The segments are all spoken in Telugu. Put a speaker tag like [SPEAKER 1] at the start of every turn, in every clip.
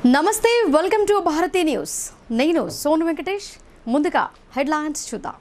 [SPEAKER 1] నమస్తే, వెల్కమ్ టు భారతీ న్యూస్. నేను సోను వెంకటేష్. ముందుగా హెడ్లైన్స్ చూద్దాం.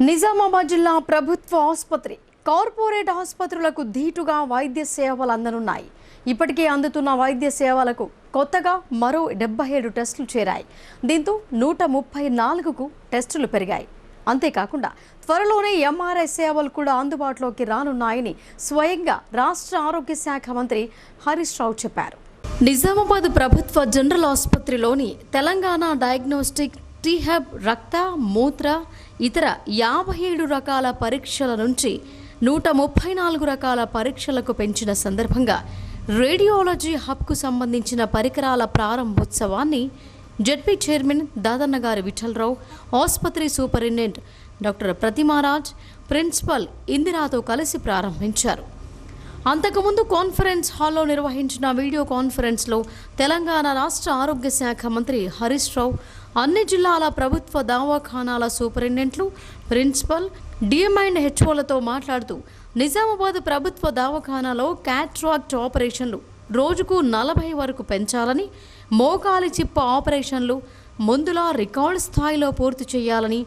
[SPEAKER 1] నిజామాబాద్ జిల్లా ప్రభుత్వ ఆసుపత్రి, కార్పొరేట్ ఆసుపత్రులకు ధీటుగా వైద్య సేవలు అందనున్నాయి. ఇప్పటికే అందుతున్న వైద్య సేవలకు కొత్తగా మరో 77 టెస్టులు చేరాయి. దీంతో 134కు టెస్టులు పెరిగాయి. అంతేకాకుండా త్వరలోనే ఎంఆర్ఐ సేవలు కూడా అందుబాటులోకి రానున్నాయని స్వయంగా రాష్ట్ర ఆరోగ్య శాఖ మంత్రి హరీష్ రావు చెప్పారు. నిజామాబాద్ ప్రభుత్వ జనరల్ ఆసుపత్రిలోని తెలంగాణ డయాగ్నోస్టిక్ టీహబ్ రక్త, మూత్ర, ఇతర 57 రకాల పరీక్షల నుంచి 134 రకాల పరీక్షలకు పెంచిన సందర్భంగా రేడియాలజీ హబ్కు సంబంధించిన పరికరాల ప్రారంభోత్సవాన్ని జెడ్పీ చైర్మన్ దాదన్నగారి విఠలరావు, ఆసుపత్రి సూపరింటెండెంట్ డాక్టర్ ప్రతిమారాజ్, ప్రిన్సిపల్ ఇందిరాతో కలిసి ప్రారంభించారు. అంతకుముందు కాన్ఫరెన్స్ హాల్లో నిర్వహించిన వీడియో కాన్ఫరెన్స్లో తెలంగాణ రాష్ట్ర ఆరోగ్య శాఖ మంత్రి హరీష్ రావు అన్ని జిల్లాల ప్రభుత్వ దవాఖానాల సూపరింటెండెంట్లు, ప్రిన్సిపల్, డిఎం అండ్ హెచ్ఓలతో మాట్లాడుతూ నిజామాబాద్ ప్రభుత్వ దవాఖానాలో క్యాట్రాక్ట్ ఆపరేషన్లు రోజుకు 40 వరకు పెంచాలని, మోకాలి చిప్ప ఆపరేషన్లు ముందులా రికార్డు స్థాయిలో పూర్తి చేయాలని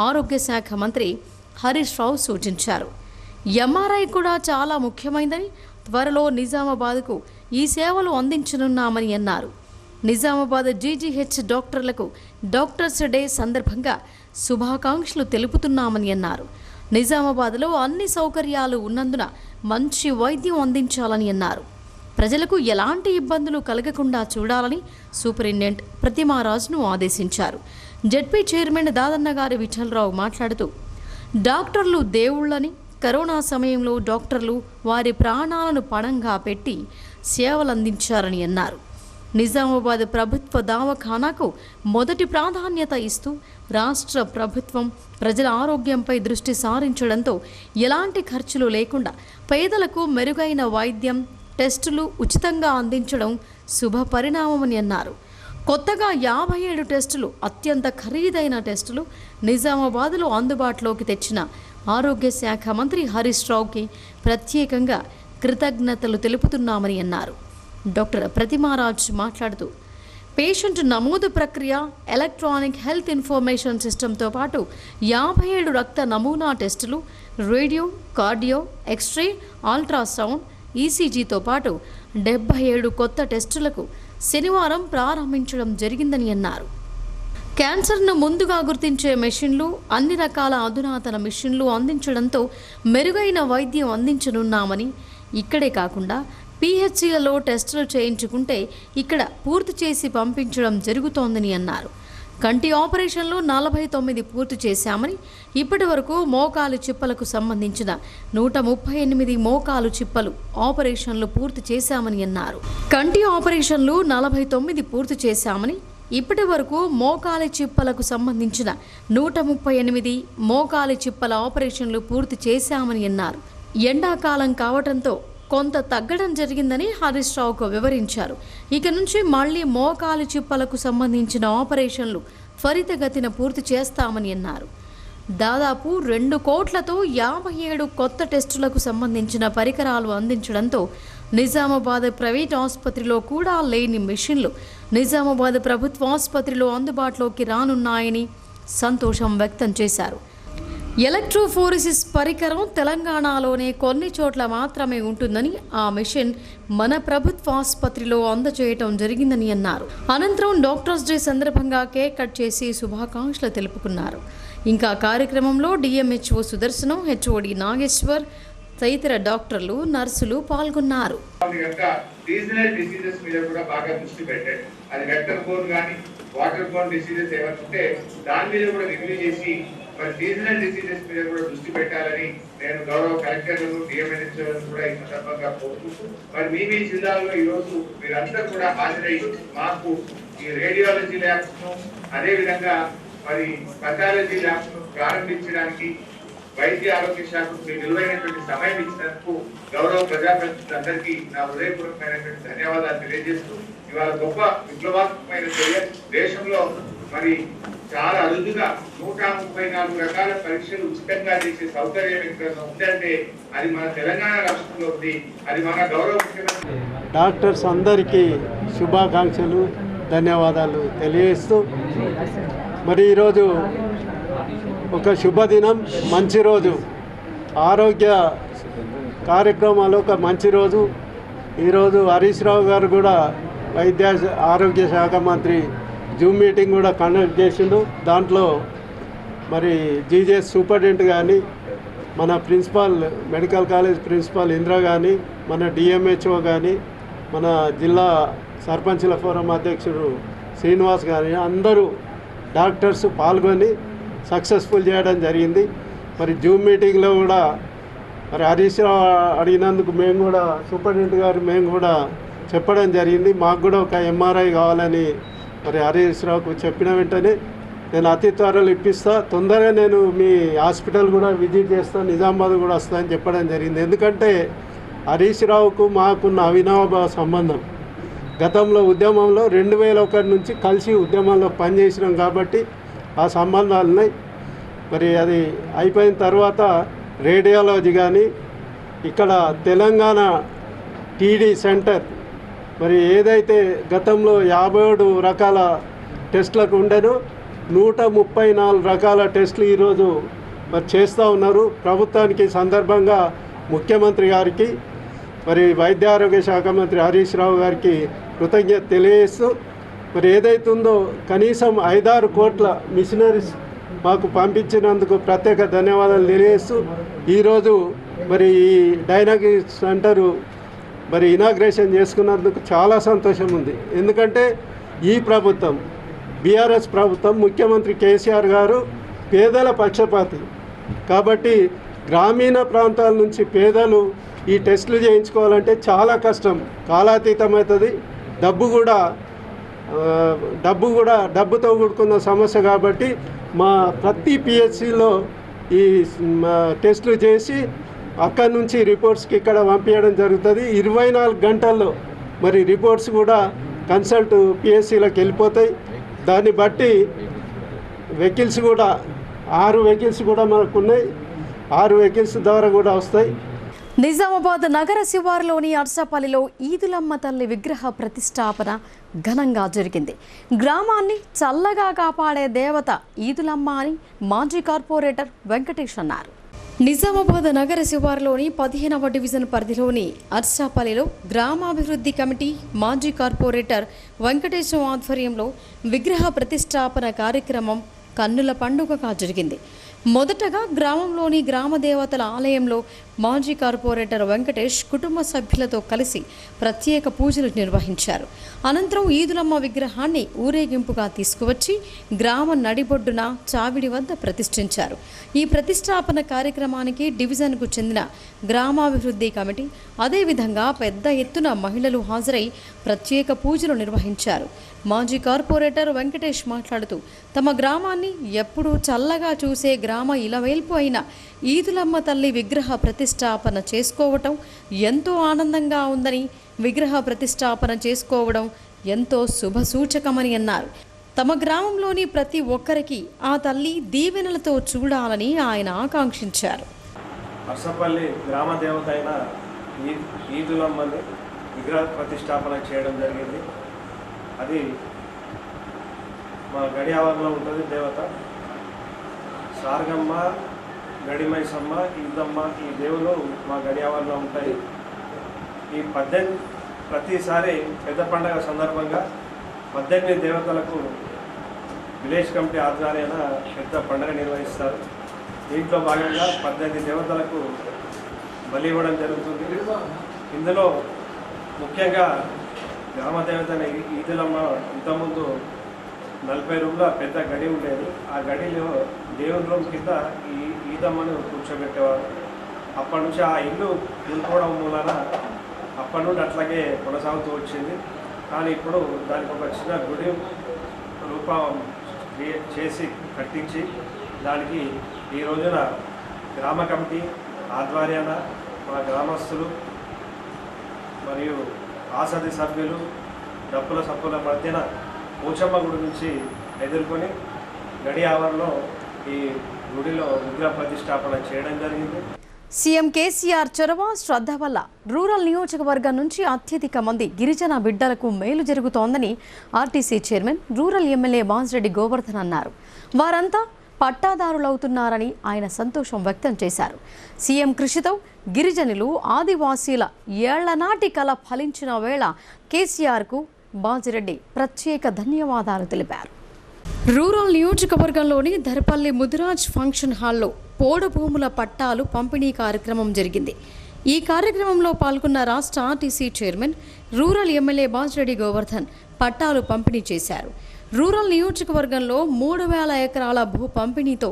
[SPEAKER 1] ఆరోగ్య శాఖ మంత్రి హరీష్ రావు సూచించారు. ఎంఆర్ఐ కూడా చాలా ముఖ్యమైనదని, త్వరలో నిజామాబాద్కు ఈ సేవలు అందించనున్నామని అన్నారు. నిజామాబాద్ జీజీహెచ్ డాక్టర్లకు డాక్టర్స్ డే సందర్భంగా శుభాకాంక్షలు తెలుపుతున్నామని అన్నారు. నిజామాబాద్లో అన్ని సౌకర్యాలు ఉన్నందున మంచి వైద్యం అందించాలని అన్నారు. ప్రజలకు ఎలాంటి ఇబ్బందులు కలగకుండా చూడాలని సూపరింటెండెంట్ ప్రతిమారాజ్ను ఆదేశించారు. జెడ్పీ చైర్మన్ దాదన్నగారి విఠలరావు మాట్లాడుతూ డాక్టర్లు దేవుళ్ళని, కరోనా సమయంలో డాక్టర్లు వారి ప్రాణాలను పణంగా పెట్టి సేవలందించారని అన్నారు. నిజామాబాద్ ప్రభుత్వ దవాఖానాకు మొదటి ప్రాధాన్యత ఇస్తూ రాష్ట్ర ప్రభుత్వం ప్రజల ఆరోగ్యంపై దృష్టి సారించడంతో ఎలాంటి ఖర్చులు లేకుండా పేదలకు మెరుగైన వైద్యం, టెస్టులు ఉచితంగా అందించడం శుభ పరిణామమని అన్నారు. కొత్తగా 57 టెస్టులు, అత్యంత ఖరీదైన టెస్టులు నిజామాబాద్లో అందుబాటులోకి తెచ్చిన ఆరోగ్య శాఖ మంత్రి హరీష్ రావుకి ప్రత్యేకంగా కృతజ్ఞతలు తెలుపుతున్నామని అన్నారు. డాక్టర్ ప్రతిమారాజ్ మాట్లాడుతూ పేషెంట్ నమోదు ప్రక్రియ, ఎలక్ట్రానిక్ హెల్త్ ఇన్ఫర్మేషన్ సిస్టంతో పాటు 57 రక్త నమూనా టెస్టులు, రేడియో, కార్డియో, ఎక్స్రే, అల్ట్రాసౌండ్, ఈసీజీతో పాటు 77 కొత్త టెస్టులకు శనివారం ప్రారంభించడం జరిగిందని అన్నారు. క్యాన్సర్ను ముందుగా గుర్తించే మెషిన్లు, అన్ని రకాల అధునాతన మెషిన్లు అందించడంతో మెరుగైన వైద్యం అందించనున్నామని, ఇక్కడే కాకుండా పిహెచ్సిలలో టెస్టులు చేయించుకుంటే ఇక్కడ పూర్తి చేసి పంపించడం జరుగుతోందని అన్నారు. కంటి ఆపరేషన్లు 49 పూర్తి చేశామని, ఇప్పటి వరకు మోకాలు చిప్పలకు సంబంధించిన 138 మోకాలు చిప్పలు ఆపరేషన్లు పూర్తి చేశామని అన్నారు. కంటి ఆపరేషన్లు 49 పూర్తి చేశామని, ఇప్పటి వరకు మోకాలి చిప్పలకు సంబంధించిన 138 మోకాలి చిప్పల ఆపరేషన్లు పూర్తి చేశామని అన్నారు. ఎండాకాలం కావడంతో కొంత తగ్గడం జరిగిందని హరీష్ రావుకు వివరించారు. ఇక నుంచి మళ్లీ మోకాలి చిప్పలకు సంబంధించిన ఆపరేషన్లు త్వరితగతిన పూర్తి చేస్తామని అన్నారు. దాదాపు 2 కోట్లతో 57 కొత్త టెస్టులకు సంబంధించిన పరికరాలు అందించడంతో నిజామాబాద్ ప్రైవేట్ ఆసుపత్రిలో కూడా లేని మెషిన్లు నిజామాబాద్ ప్రభుత్వ ఆసుపత్రిలో అందుబాటులోకి రానున్నాయని సంతోషం వ్యక్తం చేశారు. ఎలక్ట్రోఫోరెసిస్ పరికరం తెలంగాణలోనే కొన్ని చోట్ల మాత్రమే ఉంటుందని, ఆ మెషిన్ మన ప్రభుత్వ ఆసుపత్రిలో అందజేయటం జరిగిందని అన్నారు. అనంతరం డాక్టర్స్ డే సందర్భంగా కేక్ కట్ చేసి శుభాకాంక్షలు తెలుపుకున్నారు. ఇంకా కార్యక్రమంలో డిఎంహెచ్ఓ సుదర్శనం, హెచ్ఓడి నాగేశ్వర్ తదితర డాక్టర్లు, నర్సులు పాల్గొన్నారు.
[SPEAKER 2] మరి సీజనల్ డిసీజెస్ మీద కూడా దృష్టి పెట్టాలని నేను గౌరవ కలెక్టర్లను, డిఎంఎన్హెచ్ఓలను కూడా ఈ సందర్భంగా కోరుకుంటూ, మరి మీ జిల్లాలో ఈ రోజు మీరందరూ కూడా హాజరై మాకు ఈ రేడియాలజీ ల్యాబ్స్ ను, అదే విధంగా మరి పథాలజీ ల్యాబ్స్ ను ప్రారంభించడానికి వైద్య ఆరోగ్య శాఖకు మీ విలువైనటువంటి సమయం ఇచ్చినందుకు గౌరవ ప్రజాప్రతినిధులందరికీ నా హృదయపూర్వకమైనటువంటి ధన్యవాదాలు తెలియజేస్తూ, ఇవాళ గొప్ప విప్లవాత్మకమైన చర్య దేశంలో మరి చాలా అరుదుగా 134 రకాల పరీక్షలు ఉచితంగా చేసే సౌకర్యం ఎక్కడైనా ఉందంటే అది మన తెలంగాణ రాష్ట్రంలో ఉంది. అది మన గౌరవ ముఖ్యమంత్రి
[SPEAKER 3] డాక్టర్స్ అందరికీ శుభాకాంక్షలు, ధన్యవాదాలు తెలియజేస్తూ, మరి ఈరోజు ఒక శుభదినం, మంచి రోజు, ఆరోగ్య కార్యక్రమాలు ఒక మంచి రోజు. ఈరోజు హరీష్ రావు గారు కూడా ఆరోగ్య శాఖ మంత్రి జూమ్ మీటింగ్ కూడా కండక్ట్ చేసిండు. దాంట్లో మరి జీజీఎస్ సూపరింటెండెంట్ కానీ, మన principal medical college principal Indra కానీ, మన డిఎంహెచ్ఓ కానీ, మన జిల్లా సర్పంచుల ఫోరం అధ్యక్షుడు శ్రీనివాస్ కానీ అందరూ డాక్టర్స్ పాల్గొని సక్సెస్ఫుల్ చేయడం జరిగింది. మరి జూమ్ మీటింగ్లో కూడా మరి హరీష్ రావు అడిగినందుకు మేము కూడా సూపరింటెండెంట్ గారు మేము కూడా చెప్పడం జరిగింది. మాకు కూడా ఒక ఎంఆర్ఐ కావాలని మరి హరీష్ రావుకు చెప్పిన వెంటనే నేను అతి త్వరలో ఇప్పిస్తా, తొందరగా నేను మీ హాస్పిటల్ కూడా విజిట్ చేస్తాను, నిజామాబాద్ కూడా వస్తానని చెప్పడం జరిగింది. ఎందుకంటే హరీష్ రావుకు మాకున్న అవినాభావ సంబంధం. గతంలో ఉద్యమంలో 2001 నుంచి కలిసి ఉద్యమంలో పనిచేసినాం కాబట్టి ఆ సంబంధాలు ఉన్నాయి. మరి అది అయిపోయిన తర్వాత రేడియాలజీ కానీ, ఇక్కడ తెలంగాణ టీడీ సెంటర్ మరి ఏదైతే గతంలో 57 రకాల టెస్టులకు ఉండేనో 134 రకాల టెస్టులు ఈరోజు మరి చేస్తూ ఉన్నారు. ప్రభుత్వానికి సందర్భంగా ముఖ్యమంత్రి గారికి, మరి వైద్య ఆరోగ్య శాఖ మంత్రి హరీష్ రావు గారికి కృతజ్ఞత తెలియజేస్తూ, మరి ఏదైతుందో కనీసం 5-6 కోట్ల మిషనరీస్ మాకు పంపించినందుకు ప్రత్యేక ధన్యవాదాలు తెలియజేస్తూ, ఈరోజు మరి ఈ డైనోస్టిక్ సెంటరు మరి ఇనాగ్రేషన్ చేసుకున్నందుకు చాలా సంతోషం ఉంది. ఎందుకంటే ఈ ప్రభుత్వం బీఆర్ఎస్ ప్రభుత్వం, ముఖ్యమంత్రి కేసీఆర్ గారు పేదల పక్షపాతి కాబట్టి గ్రామీణ ప్రాంతాల నుంచి పేదలు ఈ టెస్టులు చేయించుకోవాలంటే చాలా కష్టం, కాలాతీతమవుతుంది. డబ్బుతో కూడుకున్న సమస్య కాబట్టి మా ప్రతి పిహెచ్సిలో ఈ టెస్టులు చేసి అక్కడి నుంచి రిపోర్ట్స్కి ఇక్కడ పంపించడం జరుగుతుంది. 24 గంటల్లో మరి రిపోర్ట్స్ కూడా కన్సల్ట్ పిహెచ్సిలకు వెళ్ళిపోతాయి. దాన్ని బట్టి వెహికల్స్ కూడా 6 వెహికల్స్ కూడా మనకు ఉన్నాయి, 6 వెహికల్స్ ద్వారా కూడా వస్తాయి.
[SPEAKER 1] నిజామాబాద్ నగర శివారులోని అర్సపల్లిలో ఈదులమ్మ తల్లి విగ్రహ ప్రతిష్టాపన ఘనంగా జరిగింది. గ్రామాన్ని చల్లగా కాపాడే దేవత ఈదులమ్మ అని మాజీ కార్పొరేటర్ వెంకటేష్ అన్నారు. నిజామాబాద్ నగర శివారులోని 15వ డివిజన్ పరిధిలోని అర్సాపల్లిలో గ్రామాభివృద్ధి కమిటీ మాజీ కార్పొరేటర్ వెంకటేశం ఆధ్వర్యంలో విగ్రహ ప్రతిష్టాపన కార్యక్రమం కన్నుల పండుగగా జరిగింది. మొదటగా గ్రామంలోని గ్రామ దేవతల ఆలయంలో మాజీ కార్పొరేటర్ వెంకటేష్ కుటుంబ సభ్యులతో కలిసి ప్రత్యేక పూజలు నిర్వహించారు. అనంతరం ఈదులమ్మ విగ్రహాన్ని ఊరేగింపుగా తీసుకువచ్చి గ్రామ నడిబొడ్డున చావిడి వద్ద ప్రతిష్ఠించారు. ఈ ప్రతిష్టాపన కార్యక్రమానికి డివిజన్కు చెందిన గ్రామాభివృద్ధి కమిటీ అదేవిధంగా పెద్ద ఎత్తున మహిళలు హాజరై ప్రత్యేక పూజలు నిర్వహించారు. మాజీ కార్పొరేటర్ వెంకటేష్ మాట్లాడుతూ తమ గ్రామాన్ని ఎప్పుడూ చల్లగా చూసే గ్రామ ఇలవేల్పు అయిన ఈదులమ్మ తల్లి విగ్రహ ప్రతిష్టాపన చేసుకోవటం ఎంతో ఆనందంగా ఉందని, విగ్రహ ప్రతిష్టాపన చేసుకోవడం ఎంతో శుభసూచకమని అన్నారు. తమ గ్రామంలోని ప్రతి ఒక్కరికి ఆ తల్లి దీవెనలతో చూడాలని ఆయన ఆకాంక్షించారు.
[SPEAKER 4] అర్సపల్లి గ్రామ దేవత అయిన ఈదులమ్మని విగ్రహ ప్రతిష్టాపన చేయడం జరిగింది. అది మా గడియావరంలో ఉంటుంది దేవత. సారగమ్మ, గడిమైసమ్మ, ఈదమ్మ ఈ దేవులు మా గడియావరంలో ఉంటాయి. ఈ ప్రతిసారి పెద్ద పండుగ సందర్భంగా 18 దేవతలకు విలేజ్ కమిటీ ఆధ్వర్యాన పెద్ద పండుగ నిర్వహిస్తారు. దీంట్లో భాగంగా 18 దేవతలకు బలి ఇవ్వడం జరుగుతుంది. ఇందులో ముఖ్యంగా గ్రామ దేవత ఈదులమ్మ ఇంతకుముందు 40 రూమ్ల పెద్ద గడి ఉండేది. ఆ గడిలో దేవుని రూమ్ కింద ఈ ఈదమ్మను కూర్చోబెట్టేవారు. అప్పటి నుంచి ఆ ఇల్లు కూలిపోవడం మూలన అప్పటి నుండి అట్లాగే కొనసాగుతూ వచ్చింది. కానీ ఇప్పుడు దానికి ఒక చిన్న గుడి రూపం చేసి కట్టించి దానికి ఈ రోజున గ్రామ కమిటీ ఆధ్వర్యాన మా గ్రామస్తులు మరియు ఆసది సభ్యులు డప్పుల సభ్యుల మధ్యన పోచమ్మ గుడి నుంచి ఎదుర్కొని గడియావరంలో ఈ గుడిలో విగ్రహ ప్రతిష్టాపన చేయడం జరిగింది.
[SPEAKER 1] సీఎం కేసీఆర్ చొరవ శ్రద్ధ వల్ల రూరల్ నియోజకవర్గం నుంచి అత్యధిక మంది గిరిజన బిడ్డలకు మేలు జరుగుతోందని RTC chairman rural MLA Bajireddy Govardhan అన్నారు. వారంతా పట్టాదారులవుతున్నారని ఆయన సంతోషం వ్యక్తం చేశారు. సీఎం కృషితో గిరిజనులు ఆదివాసీల ఏళ్లనాటి కల ఫలించిన వేళ కేసీఆర్కు బాజిరెడ్డి ప్రత్యేక ధన్యవాదాలు తెలిపారు. రూరల్ నియోజకవర్గంలోని ధరపల్లి ముదిరాజ్ ఫంక్షన్ హాల్లో పోడు భూముల పట్టాలు పంపిణీ కార్యక్రమం జరిగింది. ఈ కార్యక్రమంలో పాల్గొన్న రాష్ట్ర RTC chairman rural MLA Bajireddy Govardhan పట్టాలు పంపిణీ చేశారు. రూరల్ నియోజకవర్గంలో 3000 ఎకరాల భూ పంపిణీతో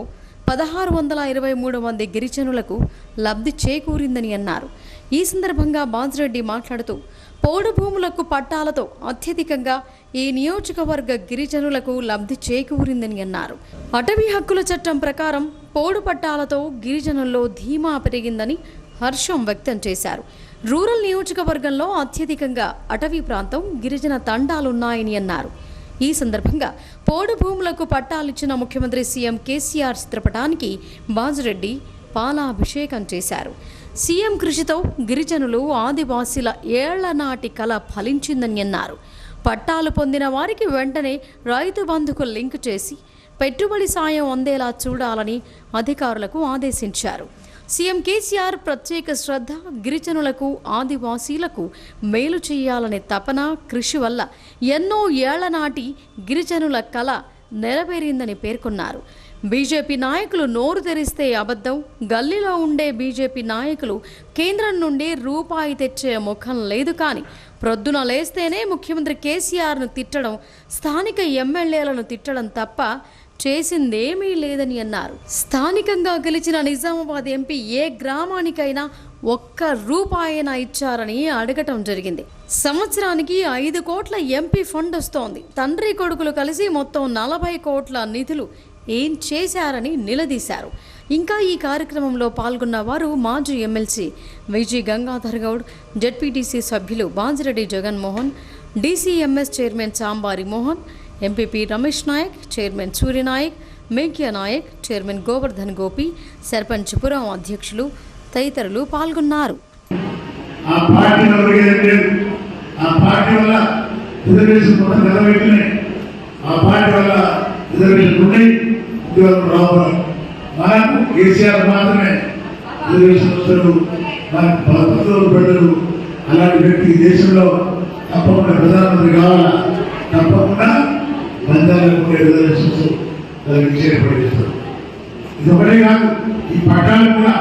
[SPEAKER 1] 1623 మంది గిరిజనులకు లబ్ధి చేకూరిందని అన్నారు. ఈ సందర్భంగా బాజిరెడ్డి మాట్లాడుతూ పోడు భూములకు పట్టాలతో అత్యధికంగా ఈ నియోజకవర్గ గిరిజనులకు లబ్ధి చేకూరిందని అన్నారు. అటవీ హక్కుల చట్టం ప్రకారం పోడు పట్టాలతో గిరిజనుల్లో ధీమా పెరిగిందని హర్షం వ్యక్తం చేశారు. రూరల్ నియోజకవర్గంలో అత్యధికంగా అటవీ ప్రాంతం గిరిజన తండాలున్నాయని అన్నారు. ఈ సందర్భంగా పోడు భూములకు పట్టాలిచ్చిన ముఖ్యమంత్రి సీఎం కేసీఆర్ చిత్రపటానికి బాజిరెడ్డి పాలాభిషేకం చేశారు. సీఎం కృషితో గిరిజనులు ఆదివాసీల ఏళ్లనాటి కల ఫలించిందని అన్నారు. పట్టాలు పొందిన వారికి వెంటనే రైతు బంధుకు లింక్ చేసి పెట్టుబడి సాయం అందేలా చూడాలని అధికారులకు ఆదేశించారు. సీఎం కేసీఆర్ ప్రత్యేక శ్రద్ధ గిరిజనులకు ఆదివాసీలకు మేలు చేయాలనే తపన కృషి వల్ల ఎన్నో ఏళ్లనాటి గిరిజనుల కల నెరవేరిందని పేర్కొన్నారు. బీజేపీ నాయకులు నోరు తెరిస్తే అబద్ధం, గల్లీలో ఉండే బీజేపీ నాయకులు కేంద్రం నుండి రూపాయి తెచ్చే ముఖం లేదు. కానీ ప్రొద్దున లేస్తేనే ముఖ్యమంత్రి కేసీఆర్ను తిట్టడం, స్థానిక ఎమ్మెల్యేలను తిట్టడం తప్ప చేసిందేమీ లేదని అన్నారు. స్థానికంగా గెలిచిన నిజామాబాద్ ఎంపీ ఏ గ్రామానికైనా ఒక్క రూపాయైనా ఇచ్చారని అడగటం జరిగింది. సంవత్సరానికి 5 కోట్ల ఎంపీ ఫండ్ వస్తోంది. తండ్రి కొడుకులు కలిసి మొత్తం 40 కోట్ల నిధులు ఏం చేశారని నిలదీశారు. ఇంకా ఈ కార్యక్రమంలో పాల్గొన్న వారు మాజీ MLC V G Gangadhar Goud, ZPTC సభ్యులు Bajireddy Jaganmohan, DCMS chairman Sambari Mohan, MPP Ramesh Nayak, chairman Suryanayak, Meghya Nayak, chairman Govardhan Gopi, sarpanch Puram అధ్యక్షులు తదితరులు పాల్గొన్నారు.
[SPEAKER 5] మనకు కేసీఆర్ మాత్రమే 20 సంవత్సరాలు మన ప్రభుత్వం ప్రజలు అలాంటి వ్యక్తి దేశంలో తప్పకుండా ప్రధానమంత్రి కావాలా, తప్పకుండా బంధాలకు రిజర్వేషన్స్ చేపడేస్తారు. ఇది ఒకటే కాదు, ఈ పట్టాలు కూడా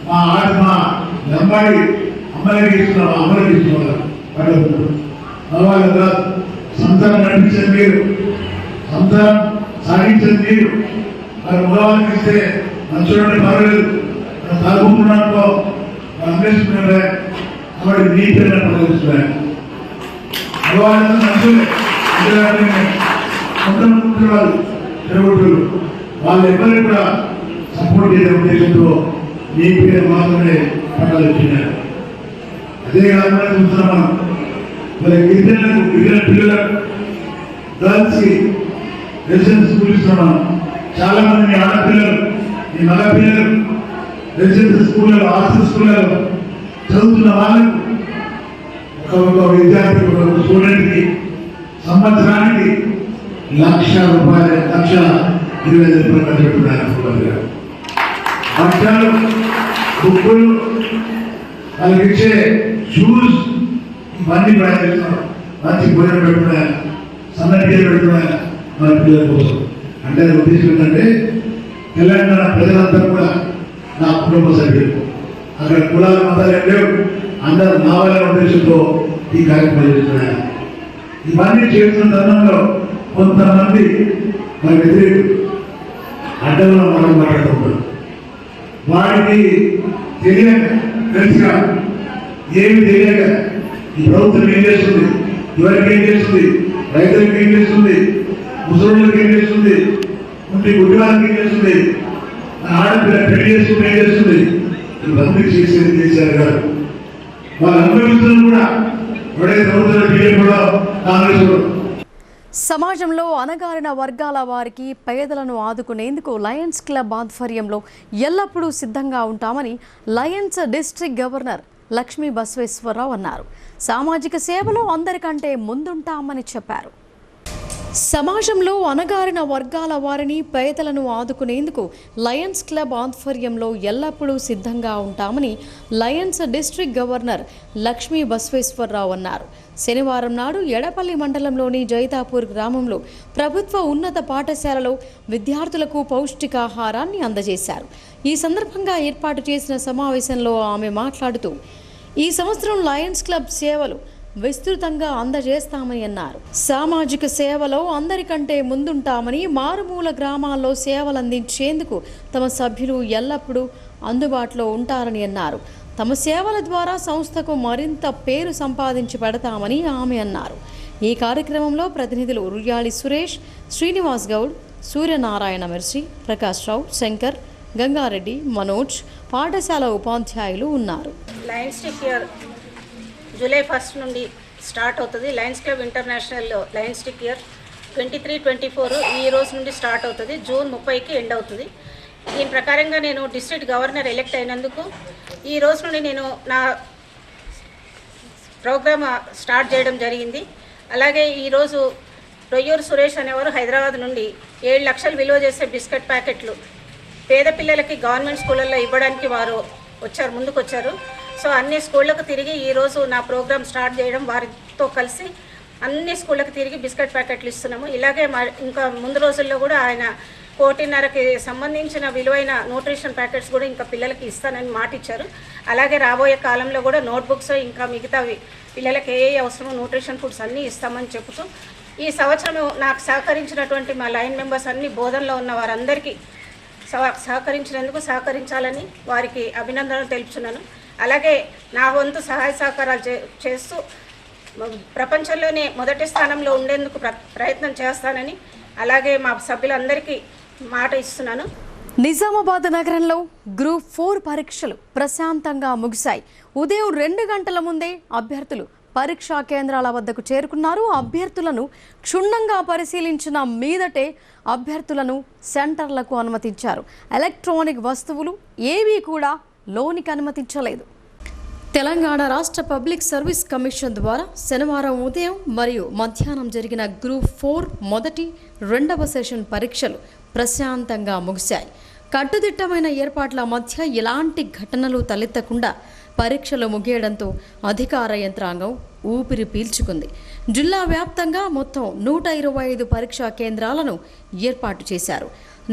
[SPEAKER 5] మా లంబాడి అమలకి ఇస్తున్నారు పట్టలు వాళ్ళు కాదు. సంతానం నడిపించేది మీరు, సంతానం సాగించేది మీరు. మరి మగవాళ్ళకి ఇస్తే మంచుడంటే పర్వాలేదు, తాగుతున్నానుకో అన్వేషిస్తున్నారే కాబట్టి నీ పేరు ప్రదర్శిస్తున్నాయి. మగవాళ్ళంతా మంచులే వాళ్ళు తిరుగుతులు వాళ్ళు ఎవరికి కూడా సపోర్ట్ చేసే ఉద్దేశంతో నీ పేరు మాత్రమే పట్టాలు వచ్చినారు. అదే కాకుండా చూస్తున్నాం మరి గిరిజన పిల్లలకు గర్ల్స్కి రెసిడెన్స్ స్కూల్ ఇస్తున్నాం. చాలా మంది మీ ఆడపిల్లలు మీ మగ పిల్లలు రెసిడెన్స్ స్కూళ్ళలో హాస్టల్ స్కూళ్ళలో చదువుతున్న వాళ్ళకు ఒక విద్యార్థి ఒక స్టూడెంట్కి సంవత్సరానికి ₹1,00,000 1,20,000 చెప్తున్నారు. బట్టలు బుక్కులు వాళ్ళకి ఇచ్చే షూస్ ఇవన్నీ ప్రయత్నిస్తున్నాం. మంచి భోజనం పెట్టుకున్నాయి, సన్నటి పెట్టుకున్నాయి మన పిల్లల కోసం. అంటే ఉద్దేశం ఏంటంటే తెలంగాణ ప్రజలంతా కూడా నా కుటుంబ సభ్యులు, అక్కడ కులాల మతాలు ఏం లేవు, అందరూ నా వాళ్ళ ఉద్దేశంతో ఈ కార్యక్రమం చేస్తున్నాయి. ఇవన్నీ చేస్తున్న తరుణంలో కొంతమంది మన వ్యతిరేకులు అడ్డంలో మనం మాట్లాడుతుంటారు. వాడికి తెలియక తెలుసుగా ఏమి తెలియక ఈ ప్రభుత్వం ఏం చేస్తుంది, ఎవరికి ఏం చేస్తుంది, రైతులకు ఏం చేస్తుంది, ముసలిళ్ళకి ఏం చేస్తుంది, గుడ్డి వాళ్ళకి ఏం చేస్తుంది, ఆడపిల్ల పెళ్లి చేసుకుని ఏం చేస్తుంది, ఇవన్నీ చేసేది కేసీఆర్ గారు. వాళ్ళు అనుభవిస్తున్నారు కూడా ఎవడైతే ప్రభుత్వం బీజేపీ కూడా కాంగ్రెస్ కూడా.
[SPEAKER 1] సమాజంలో అణగారిన వర్గాల వారికి పేదలను ఆదుకునేందుకు లయన్స్ క్లబ్ ఆధ్వర్యంలో ఎల్లప్పుడూ సిద్ధంగా ఉంటామని Lions district governor Lakshmi Basaveswararao అన్నారు. సామాజిక సేవలో అందరికంటే ముందుంటామని చెప్పారు. సమాజంలో అణగారిన వర్గాల వారిని పేదలను ఆదుకునేందుకు లయన్స్ క్లబ్ ఆధ్వర్యంలో ఎల్లప్పుడూ సిద్ధంగా ఉంటామని Lions district governor Lakshmi Basaveswararao అన్నారు. శనివారం నాడు ఎడపల్లి మండలంలోని జైతాపూర్ గ్రామంలో ప్రభుత్వ ఉన్నత పాఠశాలలో విద్యార్థులకు పౌష్టికాహారాన్ని అందజేశారు. ఈ సందర్భంగా ఏర్పాటు చేసిన సమావేశంలో ఆమె మాట్లాడుతూ ఈ సంవత్సరం లయన్స్ క్లబ్ సేవలు విస్తృతంగా అందజేస్తామని అన్నారు. సామాజిక సేవలో అందరికంటే ముందుంటామని, మారుమూల గ్రామాల్లో సేవలు అందించేందుకు తమ సభ్యులు ఎల్లప్పుడూ అందుబాటులో ఉంటారని అన్నారు. తమ సేవల ద్వారా సంస్థకు మరింత పేరు సంపాదించి పెడతామని ఆమె అన్నారు. ఈ కార్యక్రమంలో ప్రతినిధులు రుయ్యాళి సురేష్, శ్రీనివాస్ గౌడ్, సూర్యనారాయణ మిర్చి, ప్రకాష్ రావు, శంకర్, గంగారెడ్డి, మనోజ్, పాఠశాల ఉపాధ్యాయులు ఉన్నారు.
[SPEAKER 6] జూలై 1 నుండి స్టార్ట్ అవుతుంది. Lions club international Lions stick year 23-24 ఈ రోజు నుండి స్టార్ట్ అవుతుంది. జూన్ 30కి ఎండ్ అవుతుంది. దీని ప్రకారంగా నేను డిస్ట్రిక్ట్ గవర్నర్ ఎలెక్ట్ అయినందుకు ఈ రోజు నుండి నేను నా ప్రోగ్రామ్ స్టార్ట్ చేయడం జరిగింది. అలాగే ఈరోజు రొయ్యూరు సురేష్ అనేవారు హైదరాబాద్ నుండి 7 లక్షలు విలువ చేసే బిస్కెట్ ప్యాకెట్లు పేద పిల్లలకి గవర్నమెంట్ స్కూళ్ళల్లో ఇవ్వడానికి వారు ముందుకు వచ్చారు. సో అన్ని స్కూళ్ళకు తిరిగి ఈరోజు నా ప్రోగ్రామ్ స్టార్ట్ చేయడం, వారితో కలిసి అన్ని స్కూళ్ళకి తిరిగి బిస్కెట్ ప్యాకెట్లు ఇస్తున్నాము. ఇలాగే ఇంకా ముందు రోజుల్లో కూడా ఆయన 1.5 సంబంధించిన విలువైన న్యూట్రిషన్ ప్యాకెట్స్ కూడా ఇంకా పిల్లలకి ఇస్తానని మాట ఇచ్చారు. అలాగే రాబోయే కాలంలో కూడా నోట్బుక్స్ ఇంకా మిగతా పిల్లలకి ఏ అవసరమో న్యూట్రిషన్ ఫుడ్స్ అన్నీ ఇస్తామని చెబుతూ ఈ సంవత్సరం నాకు సహకరించినటువంటి మా లైన్ మెంబర్స్ అన్ని బోధనలో ఉన్న వారందరికీ సహకరించినందుకు సహకరించాలని వారికి అభినందనలు తెలుపుతున్నాను. అలాగే నా వంతు సహాయ సహకారాలు చేస్తూ ప్రపంచంలోనే మొదటి స్థానంలో ఉండేందుకు ప్రయత్నం చేస్తానని అలాగే మా సభ్యులందరికీ మాట ఇస్తున్నాను.
[SPEAKER 1] నిజామాబాద్ నగరంలో గ్రూప్ 4 పరీక్షలు ప్రశాంతంగా ముగిశాయి. ఉదయం 2 గంటల ముందే అభ్యర్థులు పరీక్షా కేంద్రాల వద్దకు చేరుకున్నారు. అభ్యర్థులను క్షుణ్ణంగా పరిశీలించిన మీదటే అభ్యర్థులను సెంటర్లకు అనుమతించారు. ఎలక్ట్రానిక్ వస్తువులు ఏవీ కూడా లోనికి అనుమతించలేదు. తెలంగాణ రాష్ట్ర పబ్లిక్ సర్వీస్ కమిషన్ ద్వారా శనివారం ఉదయం మరియు మధ్యాహ్నం జరిగిన గ్రూప్ 4 మొదటి, రెండవ సెషన్ పరీక్షలు ప్రశాంతంగా ముగిశాయి. కట్టుదిట్టమైన ఏర్పాట్ల మధ్య ఎలాంటి ఘటనలు తలెత్తకుండా పరీక్షలు ముగియడంతో అధికార యంత్రాంగం ఊపిరి పీల్చుకుంది. జిల్లా వ్యాప్తంగా మొత్తం 125 పరీక్షా కేంద్రాలను ఏర్పాటు చేశారు.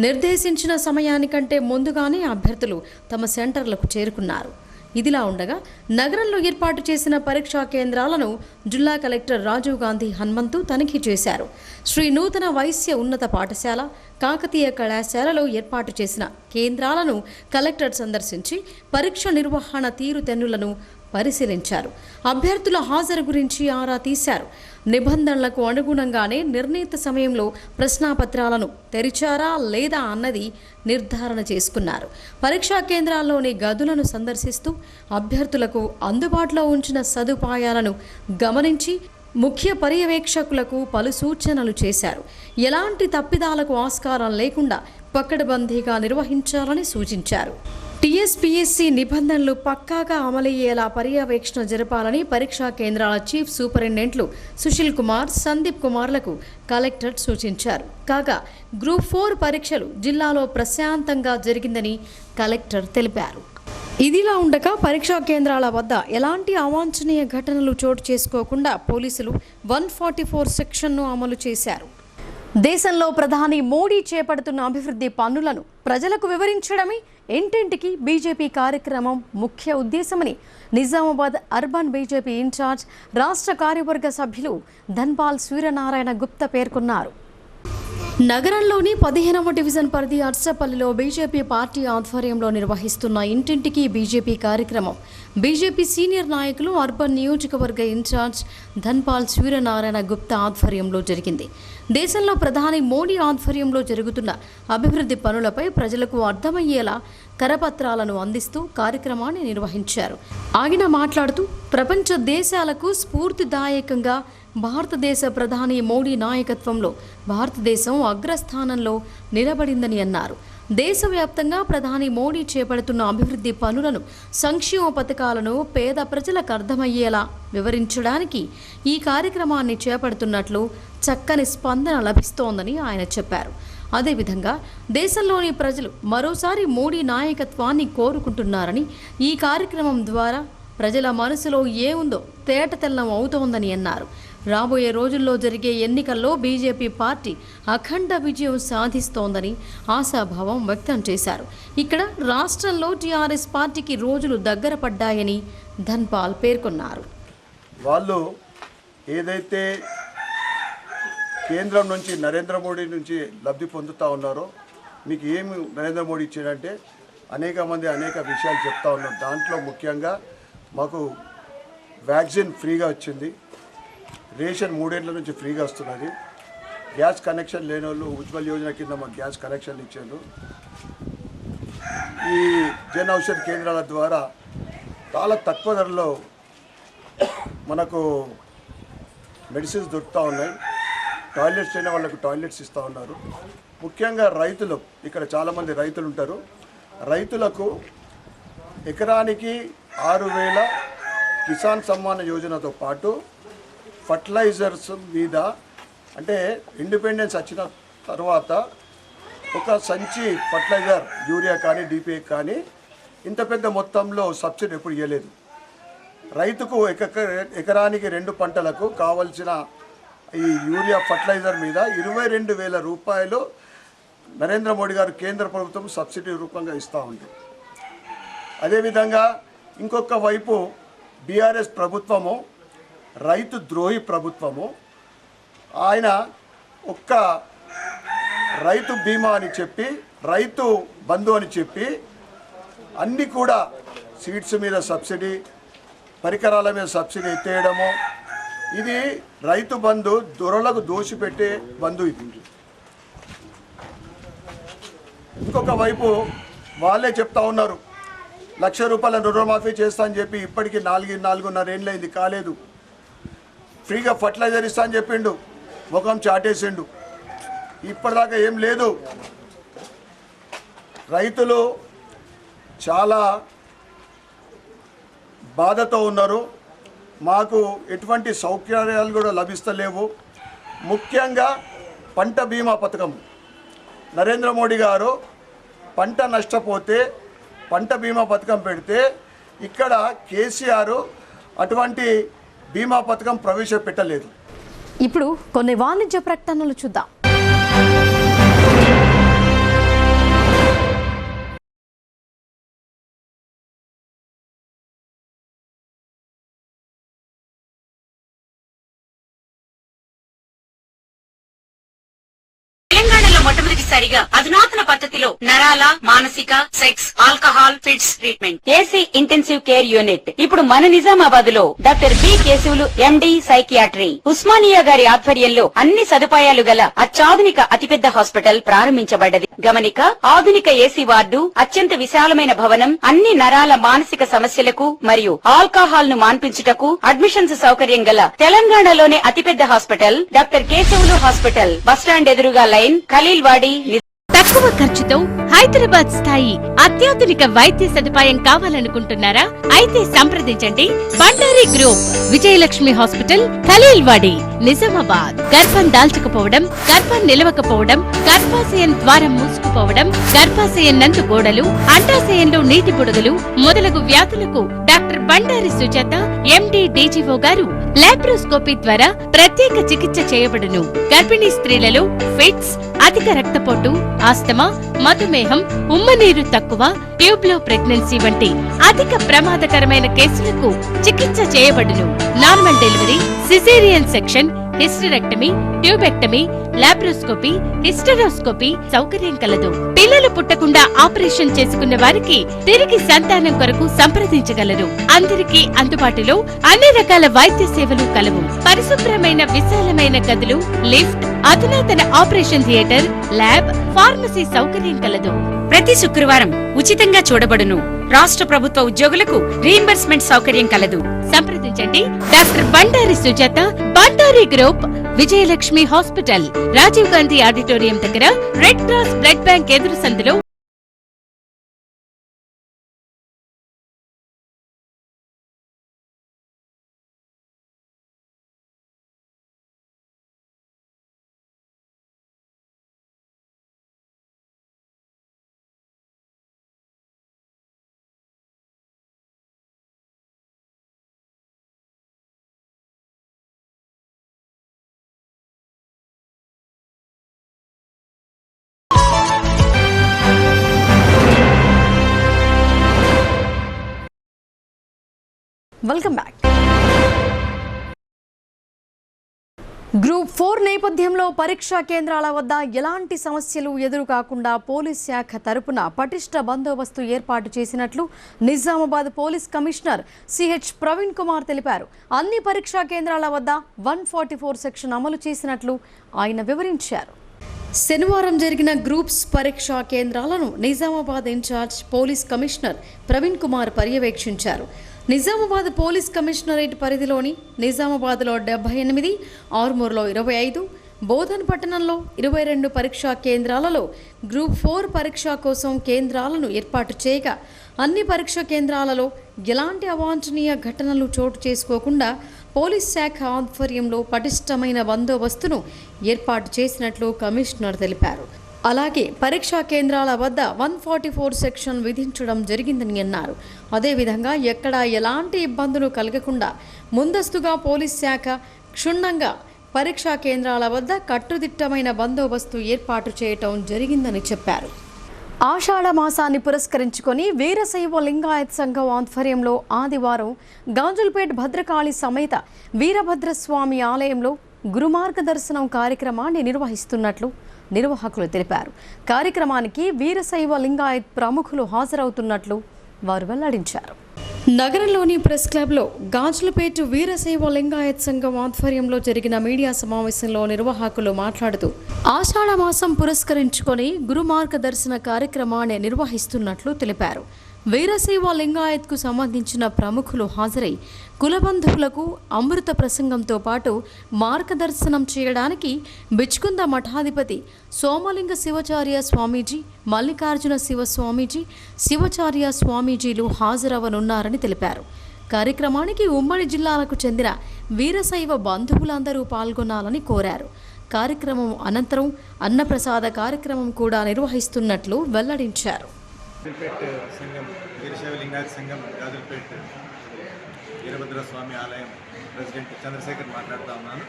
[SPEAKER 1] నిర్దేశించిన సమయానికంటే ముందుగానే అభ్యర్థులు తమ సెంటర్లకు చేరుకున్నారు. ఇదిలా ఉండగా నగరంలో ఏర్పాటు చేసిన పరీక్షా కేంద్రాలను జిల్లా కలెక్టర్ రాజీవ్ గాంధీ హనుమంతు తనిఖీ చేశారు. శ్రీ నూతన వైశ్య ఉన్నత పాఠశాల, కాకతీయ కళాశాలలో ఏర్పాటు చేసిన కేంద్రాలను కలెక్టర్ సందర్శించి పరీక్ష నిర్వహణ తీరుతెన్నులను పరిశీలించారు. అభ్యర్థుల హాజరు గురించి ఆరా తీశారు. నిబంధనలకు అనుగుణంగానే నిర్ణీత సమయంలో ప్రశ్నాపత్రాలను తెరిచారా లేదా అన్నది నిర్ధారణ చేసుకున్నారు. పరీక్షా కేంద్రాల్లోని గదులను సందర్శిస్తూ అభ్యర్థులకు అందుబాటులో ఉంచిన సదుపాయాలను గమనించి ముఖ్య పర్యవేక్షకులకు పలు సూచనలు చేశారు. ఎలాంటి తప్పిదాలకు ఆస్కారం లేకుండా పకడ్బందీగా నిర్వహించాలని సూచించారు. టీఎస్పీఎస్సీ నిబంధనలు పక్కాగా అమలయ్యేలా పర్యవేక్షణ జరపాలని పరీక్షా కేంద్రాల చీఫ్ సూపరింటెండెంట్లు సుశీల్ కుమార్, సందీప్ కుమార్లకు కలెక్టర్ సూచించారు. కాగా గ్రూప్ 4 పరీక్షలు జిల్లాలో ప్రశాంతంగా జరిగిందని కలెక్టర్ తెలిపారు. ఇదిలా ఉండగా పరీక్షా కేంద్రాల వద్ద ఎలాంటి అవాంఛనీయ ఘటనలు చోటు చేసుకోకుండా పోలీసులు 144 సెక్షన్ను అమలు చేశారు. దేశంలో ప్రధాని మోడీ చేపడుతున్న అభివృద్ధి పనులను ప్రజలకు వివరించడమే ఇంటింటికి బీజేపీ కార్యక్రమం ముఖ్య ఉద్దేశమని నిజామాబాద్ అర్బన్ బీజేపీ ఇన్ఛార్జ్ రాష్ట్ర కార్యవర్గ సభ్యులు ధన్పాల్ సూర్యనారాయణ గుప్తా పేర్కొన్నారు. నగరంలోని 15వ డివిజన్ పరిధి అర్సపల్లిలో బీజేపీ పార్టీ ఆధ్వర్యంలో నిర్వహిస్తున్న ఇంటింటికి బీజేపీ కార్యక్రమం బీజేపీ సీనియర్ నాయకులు అర్బన్ నియోజకవర్గ ఇన్ఛార్జ్ ధన్పాల్ సూర్యనారాయణ గుప్తా ఆధ్వర్యంలో జరిగింది. దేశంలో ప్రధాని మోడీ ఆధ్వర్యంలో జరుగుతున్న అభివృద్ధి పనులపై ప్రజలకు అర్థమయ్యేలా కరపత్రాలను అందిస్తూ కార్యక్రమాన్ని నిర్వహించారు. ఆయన మాట్లాడుతూ ప్రపంచ దేశాలకు స్ఫూర్తిదాయకంగా భారతదేశ ప్రధాని మోడీ నాయకత్వంలో భారతదేశం అగ్రస్థానంలో నిలబడిందని అన్నారు. దేశవ్యాప్తంగా ప్రధాని మోడీ చేపడుతున్న అభివృద్ధి పనులను, సంక్షేమ పథకాలను పేద ప్రజలకు అర్థమయ్యేలా వివరించడానికి ఈ కార్యక్రమాన్ని చేపడుతున్నట్లు చక్కని స్పందన లభిస్తోందని ఆయన చెప్పారు. అదేవిధంగా దేశంలోని ప్రజలు మరోసారి మోడీ నాయకత్వాన్ని కోరుకుంటున్నారని, ఈ కార్యక్రమం ద్వారా ప్రజల మనసులో ఏముందో తేటతెల్లం అవుతోందని అన్నారు. రాబోయే రోజుల్లో జరిగే ఎన్నికల్లో బీజేపీ పార్టీ అఖండ విజయం సాధిస్తోందని ఆశాభావం వ్యక్తం చేశారు. ఇక్కడ రాష్ట్రంలో టీఆర్ఎస్ పార్టీకి రోజులు దగ్గర పడ్డాయని ధన్పాల్ పేర్కొన్నారు.
[SPEAKER 7] వాళ్ళు ఏదైతే కేంద్రం నుంచి నరేంద్ర మోడీ నుంచి లబ్ధి పొందుతూ ఉన్నారో, మీకు ఏమి నరేంద్ర మోడీ ఇచ్చాడంటే అనేక మంది అనేక విషయాలు చెప్తా ఉన్నారు. దాంట్లో ముఖ్యంగా మాకు వ్యాక్సిన్ ఫ్రీగా వచ్చింది, రేషన్ 3 ఏళ్ల నుంచి ఫ్రీగా వస్తున్నది, గ్యాస్ కనెక్షన్ లేని వాళ్ళు ఉజ్వల్ యోజన కింద మాకు గ్యాస్ కనెక్షన్లు ఇచ్చారు. ఈ జన్ ఔషధ కేంద్రాల ద్వారా చాలా తక్కువ ధరలో మనకు మెడిసిన్స్ దొరుకుతూ ఉన్నాయి. టాయిలెట్స్ అయిన వాళ్ళకు టాయిలెట్స్ ఇస్తూ ఉన్నారు. ముఖ్యంగా రైతులు, ఇక్కడ చాలామంది రైతులు ఉంటారు. రైతులకు ఎకరానికి 6,000 కిసాన్ సమ్మాన్ యోజనతో పాటు ఫర్టిలైజర్స్ మీద, అంటే ఇండిపెండెన్స్ వచ్చిన తర్వాత ఒక సంచి ఫర్టిలైజర్ యూరియా కానీ డిపిఏ కానీ ఇంత పెద్ద మొత్తంలో సబ్సిడీ ఎప్పుడు ఇవ్వలేదు. రైతుకు ఎకరానికి 2 పంటలకు కావలసిన ఈ యూరియా ఫర్టిలైజర్ మీద 22,000 రూపాయలు నరేంద్ర మోడీ గారు కేంద్ర ప్రభుత్వం సబ్సిడీ రూపంగా ఇస్తూ ఉంది. అదేవిధంగా ఇంకొక వైపు బీఆర్ఎస్ ప్రభుత్వము రైతు ద్రోహి ప్రభుత్వము. ఆయన ఒక్క రైతు బీమా అని చెప్పి, రైతు బంధు అని చెప్పి అన్నీ కూడా సీడ్స్ మీద సబ్సిడీ, పరికరాల మీద సబ్సిడీ ఎత్తేయడము, ఇది రైతు బంధు దొరలకు దోషిపెట్టే బంధు ఇది. ఇంకొక వైపు వాళ్ళే చెప్తా ఉన్నారు 1,00,000 రూపాయల రుణమాఫీ చేస్తా అని చెప్పి ఇప్పటికీ 4.5 ఏళ్ళైంది, కాలేదు. ఫ్రీగా ఫర్టిలైజర్ ఇస్తా అని చెప్పిండు, ముఖం చాటేసిండు, ఇప్పటిదాకా ఏం లేదు. రైతులు చాలా బాధతో ఉన్నారు. మాకు ఎటువంటి సౌకర్యాలు కూడా లభిస్తలేవు. ముఖ్యంగా పంట బీమా పథకం నరేంద్ర మోడీ గారు పంట నష్టపోతే పంట బీమా పథకం పెడితే ఇక్కడ కేసీఆర్ అటువంటి బీమా పథకం ప్రవేశపెట్టలేదు.
[SPEAKER 1] ఇప్పుడు కొన్ని వాణిజ్య ప్రకటనలు చూద్దాం.
[SPEAKER 8] మొట్టమొదటిసారిగా అధునాతన పద్ధతిలో నరాల, మానసిక, sex, alcohol, fits treatment, AC intensive care unit ఇప్పుడు మన నిజామాబాద్ లో doctor B Keshavulu MD psychiatry Osmania గారి ఆధ్వర్యంలో అన్ని సదుపాయాలు గల అత్యాధునిక అతిపెద్ద హాస్పిటల్ ప్రారంభించబడ్డది. గమనిక, ఆధునిక ఏసీ వార్డు, అత్యంత విశాలమైన భవనం, అన్ని నరాల మానసిక సమస్యలకు మరియు ఆల్కహాల్ ను మాన్పించుటకు అడ్మిషన్స్ సౌకర్యం గల తెలంగాణలోనే అతిపెద్ద hospital doctor Keshavulu hospital. Bus stand ఎదురుగా లైన్, ఖలీల్వాడి.
[SPEAKER 9] తక్కువ ఖర్చుతో హైదరాబాద్ స్థాయి అత్యాధునిక వైద్య సదుపాయం కావాలనుకుంటున్నారా? అయితే సంప్రదించండి బండారి గ్రూప్, విజయలక్ష్మి హాస్పిటల్, ఖలీల్వాడి, నిజామాబాద్. గర్భం దాల్చకపోవడం, గర్భం నిలవకపోవడం, గర్భాశయం ద్వారం మూసుకుపోవడం, గర్భాశయం నందు గోడలు, అండాశయంలో నీటి బుడగలు మొదలగు వ్యాధులకు డాక్టర్ బండారి సుజాత ఎండి డీజీఓ గారు లాప్రోస్కోపీ ద్వారా ప్రత్యేక చికిత్స చేయబడును. గర్భిణీ స్త్రీలలో ఫిట్స్, అధిక రక్తపోటు, ఆస్తమా, మధుమేహం, ఉమ్మనీరు తక్కువ, ట్యూబ్లో ప్రెగ్నెన్సీ వంటి అధిక ప్రమాదకరమైన కేసులకు చికిత్స చేయబడును. Normal delivery, caesarean section, hysterectomy, tubectomy, laparoscopy, hysteroscopy సౌకర్యం కలదు. పిల్లలు పుట్టకుండా ఆపరేషన్ చేసుకున్న వారికి తిరిగి సంతానం కొరకు సంప్రదించగలరు. అందరికీ అందుబాటులో అన్ని రకాల వైద్య సేవలు కలవు. పరిశుభ్రమైన విశాలమైన గదులు, లిఫ్ట్, అధునాతన ఆపరేషన్ థియేటర్, ల్యాబ్, ఫార్మసీ సౌకర్యం కలదు.
[SPEAKER 8] ప్రతి శుక్రవారం ఉచితంగా చూడబడును. రాష్ట్ర ప్రభుత్వ ఉద్యోగులకు రీయింబర్స్మెంట్ సౌకర్యం కలదు.
[SPEAKER 9] సంప్రదించండి doctor Bandari Sujatha, Bandari group, Vijayalakshmi hospital, Rajiv Gandhi auditorium దగ్గర, రెడ్ క్రాస్ బ్లడ్ బ్యాంక్ ఎదురు సందులో.
[SPEAKER 1] Welcome back. గ్రూప్ 4 నేపథ్యంలో పరీక్షా కేంద్రాల వద్ద ఎలాంటి సమస్యలు ఎదురు కాకుండా పోలీస్ శాఖ తరపున పటిష్ట బందోబస్తు ఏర్పాటు చేసినట్లు Nizamabad police commissioner CH Praveen Kumar తెలిపారు. అన్ని పరీక్షా కేంద్రాల వద్ద 144 సెక్షన్ అమలు చేసినట్లు ఆయన వివరించారు. శనివారం జరిగిన గ్రూప్స్ పరీక్షా కేంద్రాలను Nizamabad in charge police commissioner Praveen Kumar పర్యవేక్షించారు. నిజామాబాద్ పోలీస్ కమిషనరేట్ పరిధిలోని నిజామాబాద్లో 78, ఆర్మూర్లో 25, బోధన్ పట్టణంలో 22 పరీక్షా కేంద్రాలలో గ్రూప్ 4 పరీక్ష కోసం కేంద్రాలను ఏర్పాటు చేయగా అన్ని పరీక్షా కేంద్రాలలో ఎలాంటి అవాంఛనీయ ఘటనలు చోటు చేసుకోకుండా పోలీస్ శాఖ ఆధ్వర్యంలో పటిష్టమైన బందోబస్తును ఏర్పాటు చేసినట్లు కమిషనర్ తెలిపారు. అలాగే పరీక్షా కేంద్రాల వద్ద 144 సెక్షన్ విధించడం జరిగిందని అన్నారు. అదేవిధంగా ఎక్కడా ఎలాంటి ఇబ్బందులు కలగకుండా ముందస్తుగా పోలీస్ శాఖ క్షుణ్ణంగా పరీక్షా కేంద్రాల వద్ద కట్టుదిట్టమైన బందోబస్తు ఏర్పాటు చేయటం జరిగిందని చెప్పారు. ఆషాఢ మాసాన్ని పురస్కరించుకొని వీరశైవ లింగాయత్ సంఘం ఆధ్వర్యంలో ఆదివారం గాజుల్పేట్ భద్రకాళి సమేత వీరభద్రస్వామి ఆలయంలో గురుమార్గ దర్శనం కార్యక్రమాన్ని నిర్వహిస్తున్నట్లు నిర్వాహకులు తెలిపారు. కార్యక్రమానికి వీరశైవ లింగాయత్ ప్రముఖులు హాజరవుతున్నట్లు వారు వెల్లడించారు. నగరంలోని ప్రెస్ క్లబ్లో గాజులపేట వీరశైవ లింగాయత్ సంఘం ఆధ్వర్యంలో జరిగిన మీడియా సమావేశంలో నిర్వాహకులు మాట్లాడుతూ ఆషాఢ మాసం పురస్కరించుకొని గురుమార్గ దర్శన కార్యక్రమాన్ని నిర్వహిస్తున్నట్లు తెలిపారు. వీరశైవ లింగాయత్కు సంబంధించిన ప్రముఖులు హాజరై కులబంధువులకు అమృత ప్రసంగంతో పాటు మార్గదర్శనం చేయడానికి బిచ్కుంద మఠాధిపతి సోమలింగ శివచార్య స్వామీజీ, మల్లికార్జున శివ స్వామీజీ, శివచార్య స్వామీజీలు హాజరవనున్నారని తెలిపారు. కార్యక్రమానికి ఉమ్మడి జిల్లాలకు చెందిన వీరశైవ బంధువులందరూ పాల్గొనాలని కోరారు. కార్యక్రమం అనంతరం అన్నప్రసాద కార్యక్రమం కూడా నిర్వహిస్తున్నట్లు వెల్లడించారు.
[SPEAKER 10] సంఘం వీరశైవ లింగాయత సంఘం గాజులపేట వీరభద్ర స్వామి ఆలయం ప్రెసిడెంట్ చంద్రశేఖర్ మాట్లాడుతూ ఉన్నాను.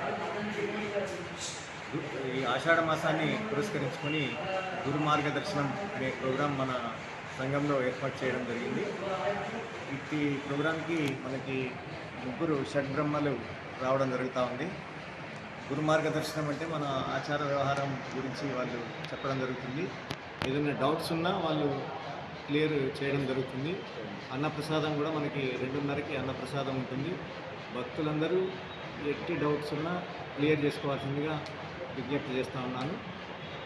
[SPEAKER 10] ఈ ఆషాఢ మాసాన్ని పురస్కరించుకొని గురు మార్గదర్శనం అనే ప్రోగ్రాం మన సంఘంలో ఏర్పాటు చేయడం జరిగింది. ఈ ప్రోగ్రాంకి మనకి 3 షడ్బ్రహ్మలు రావడం జరుగుతూ ఉంది. గురు మార్గదర్శనం అంటే మన ఆచార వ్యవహారం గురించి వాళ్ళు చెప్పడం జరుగుతుంది. ఏదైనా డౌట్స్ ఉన్నా వాళ్ళు క్లియర్ చేయడం జరుగుతుంది. అన్నప్రసాదం కూడా మనకి 2:30కి అన్నప్రసాదం ఉంటుంది. భక్తులందరూ ఎట్టి డౌట్స్ ఉన్నా క్లియర్ చేసుకోవాల్సిందిగా విజ్ఞప్తి చేస్తూ ఉన్నాను.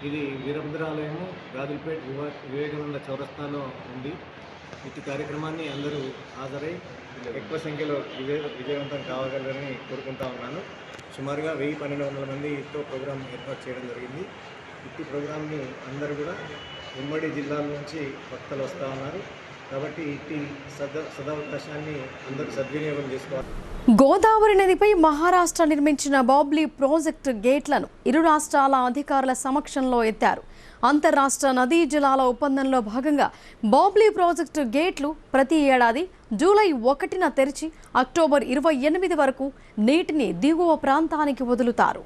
[SPEAKER 10] ఇది వీరభద్రాలయము గాజులపేట వివేకానంద చౌరస్తాలో ఉంది. ఇటు కార్యక్రమాన్ని అందరూ హాజరై ఎక్కువ సంఖ్యలో విజయవంతం కావగలరని కోరుకుంటా ఉన్నాను. సుమారుగా 1000-1200 మందితో ప్రోగ్రాం ఏర్పాటు చేయడం జరిగింది. ఇట్టి ప్రోగ్రాంని అందరూ కూడా ఉమ్మడి జిల్లాల నుంచి భక్తులు వస్తూ ఉన్నారు. కాబట్టి ఇట్టి సదవకాశాన్ని అందరూ సద్వినియోగం చేసుకోవాలి.
[SPEAKER 1] గోదావరి నదిపై మహారాష్ట్ర నిర్మించిన బాబ్లీ ప్రాజెక్టు గేట్లను ఇరు రాష్ట్రాల అధికారుల సమక్షంలో ఎత్తారు. అంతర్రాష్ట్ర నదీ జలాల ఒప్పందంలో భాగంగా బాబ్లీ ప్రాజెక్టు గేట్లు ప్రతి ఏడాది జూలై 1న తెరిచి అక్టోబర్ 28 వరకు నీటిని దిగువ ప్రాంతానికి వదులుతారు.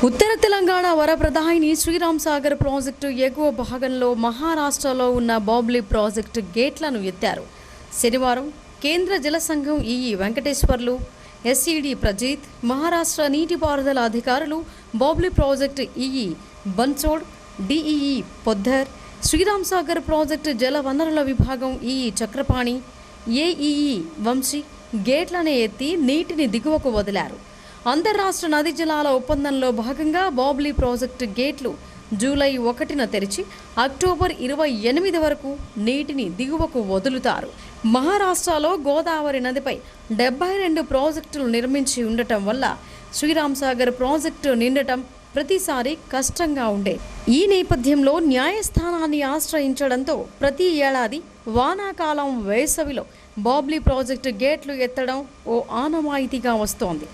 [SPEAKER 1] ఉత్తర తెలంగాణ వరప్రదాయిని శ్రీరామ్ సాగర్ ప్రాజెక్టు ఎగువ భాగంలో మహారాష్ట్రలో ఉన్న బాబ్లీ ప్రాజెక్టు గేట్లను ఎత్తారు. శనివారం కేంద్ర జల సంఘం ఈఈ వెంకటేశ్వర్లు, ఎస్ఈడి ప్రజీత్, మహారాష్ట్ర నీటిపారుదల అధికారులు, Babli project EE Bansod, DEE Poddar, Sriram Sagar project జల వనరుల విభాగం ఈఈ చక్రపాణి, ఏఈఈ వంశీ గేట్లను ఎత్తి నీటిని దిగువకు వదిలారు. అంతర్రాష్ట్ర నదీ జలాల ఒప్పందంలో భాగంగా బాబ్లీ ప్రాజెక్టు గేట్లు జూలై 1న తెరిచి అక్టోబర్ 28 వరకు నీటిని దిగువకు వదులుతారు. మహారాష్ట్రలో గోదావరి నదిపై 72 ప్రాజెక్టులు నిర్మించి ఉండటం వల్ల శ్రీరామ్ సాగర్ ప్రాజెక్టు నిండటం ప్రతిసారి కష్టంగా ఉండేది. ఈ నేపథ్యంలో న్యాయస్థానాన్ని ఆశ్రయించడంతో ప్రతి ఏడాది వానాకాలం వేసవిలో బాబ్లీ ప్రాజెక్టు గేట్లు ఎత్తడం ఓ ఆనవాయితీగా వస్తోంది.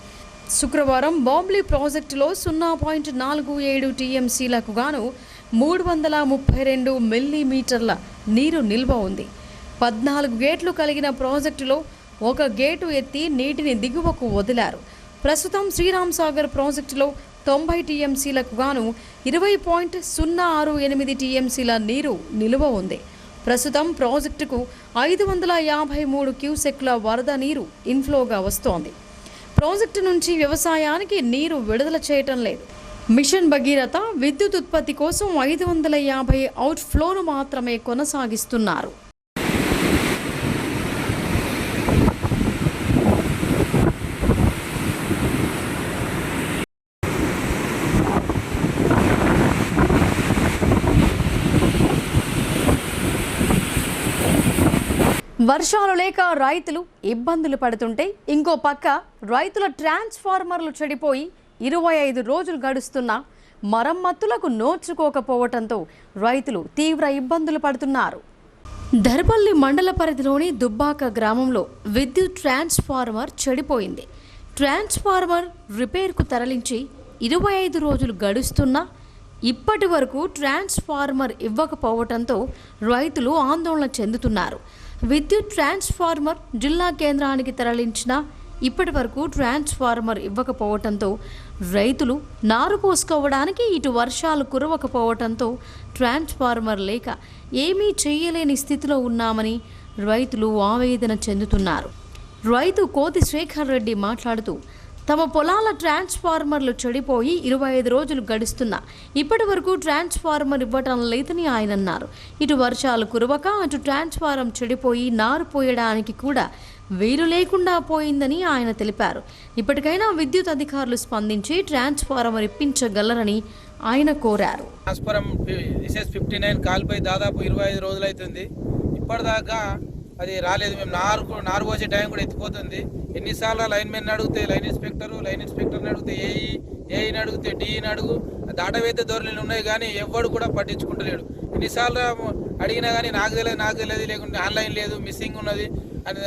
[SPEAKER 1] శుక్రవారం బాబ్లీ ప్రాజెక్టులో 0.47 టీఎంసీలకు గాను 332 మిల్లీమీటర్ల నీరు నిల్వ ఉంది. 14 గేట్లు కలిగిన ప్రాజెక్టులో ఒక గేటు ఎత్తి నీటిని దిగువకు వదిలారు. ప్రస్తుతం శ్రీరామ్ సాగర్ ప్రాజెక్టులో 90 టీఎంసీలకు గాను 20.068 టీఎంసీల నీరు నిలువ ఉంది. ప్రస్తుతం ప్రాజెక్టుకు 553 క్యూసెక్ల వరద నీరు ఇన్ఫ్లోగా వస్తోంది. ప్రాజెక్టు నుంచి వ్యవసాయానికి నీరు విడుదల చేయటం లేదు. మిషన్ భగీరథ విద్యుత్ ఉత్పత్తి కోసం 550 అవుట్ ఫ్లోను మాత్రమే కొనసాగిస్తున్నారు. వర్షాలు లేక రైతులు ఇబ్బందులు పడుతుంటే ఇంకో పక్క రైతుల ట్రాన్స్ఫార్మర్లు చెడిపోయి 25 రోజులు గడుస్తున్నా మరమ్మతులకు నోచుకోకపోవడంతో రైతులు తీవ్ర ఇబ్బందులు పడుతున్నారు. ధరపల్లి మండల పరిధిలోని దుబ్బాక గ్రామంలో విద్యుత్ ట్రాన్స్ఫార్మర్ చెడిపోయింది. ట్రాన్స్ఫార్మర్ రిపేర్కు తరలించి 25 రోజులు గడుస్తున్నా ఇప్పటి వరకు ట్రాన్స్ఫార్మర్ ఇవ్వకపోవడంతో రైతులు ఆందోళన చెందుతున్నారు. విద్యుత్ ట్రాన్స్ఫార్మర్ జిల్లా కేంద్రానికి తరలించినా ఇప్పటి వరకు ట్రాన్స్ఫార్మర్ ఇవ్వకపోవడంతో రైతులు నారు పోసుకోవడానికి ఇటు వర్షాలు కురవకపోవడంతో ట్రాన్స్ఫార్మర్ లేక ఏమీ చేయలేని స్థితిలో ఉన్నామని రైతులు ఆవేదన చెందుతున్నారు. రైతు కోతి శేఖర్ రెడ్డి మాట్లాడుతూ తమ పొలాల ట్రాన్స్ఫార్మర్లు చెడిపోయి 25 రోజులు గడుస్తున్నా ఇప్పటి వరకు ట్రాన్స్ఫార్మర్ ఇవ్వటం లేదని ఆయన అన్నారు. ఇటు వర్షాలు కురవక అటు ట్రాన్స్ఫార్మర్ చెడిపోయి నారు పోయడానికి కూడా వీలు లేకుండా పోయిందని ఆయన తెలిపారు. ఇప్పటికైనా విద్యుత్ అధికారులు స్పందించి ట్రాన్స్ఫార్మర్ ఇప్పించగలరని ఆయన కోరారు.
[SPEAKER 11] ట్రాన్స్ఫార్మర్ SS59 కాల్పోయి దాదాపు 25 రోజులు అవుతుంది. ఇప్పటిదాకా అది రాలేదు. మేము నారు పోసే టైం కూడా ఎత్తిపోతుంది. ఎన్నిసార్లు లైన్ మెన్ అడిగితే లైన్ ఇన్స్పెక్టర్ని అడిగితే ఏఈని అడిగితే డిఈని అడుగు దాటవేతే ధోరణులు ఉన్నాయి కానీ ఎవ్వడు కూడా పట్టించుకుంటలేడు. ఎన్నిసార్లు అడిగినా కానీ నాకు తెలియదు లేకుంటే ఆన్లైన్ లేదు, మిస్సింగ్ ఉన్నది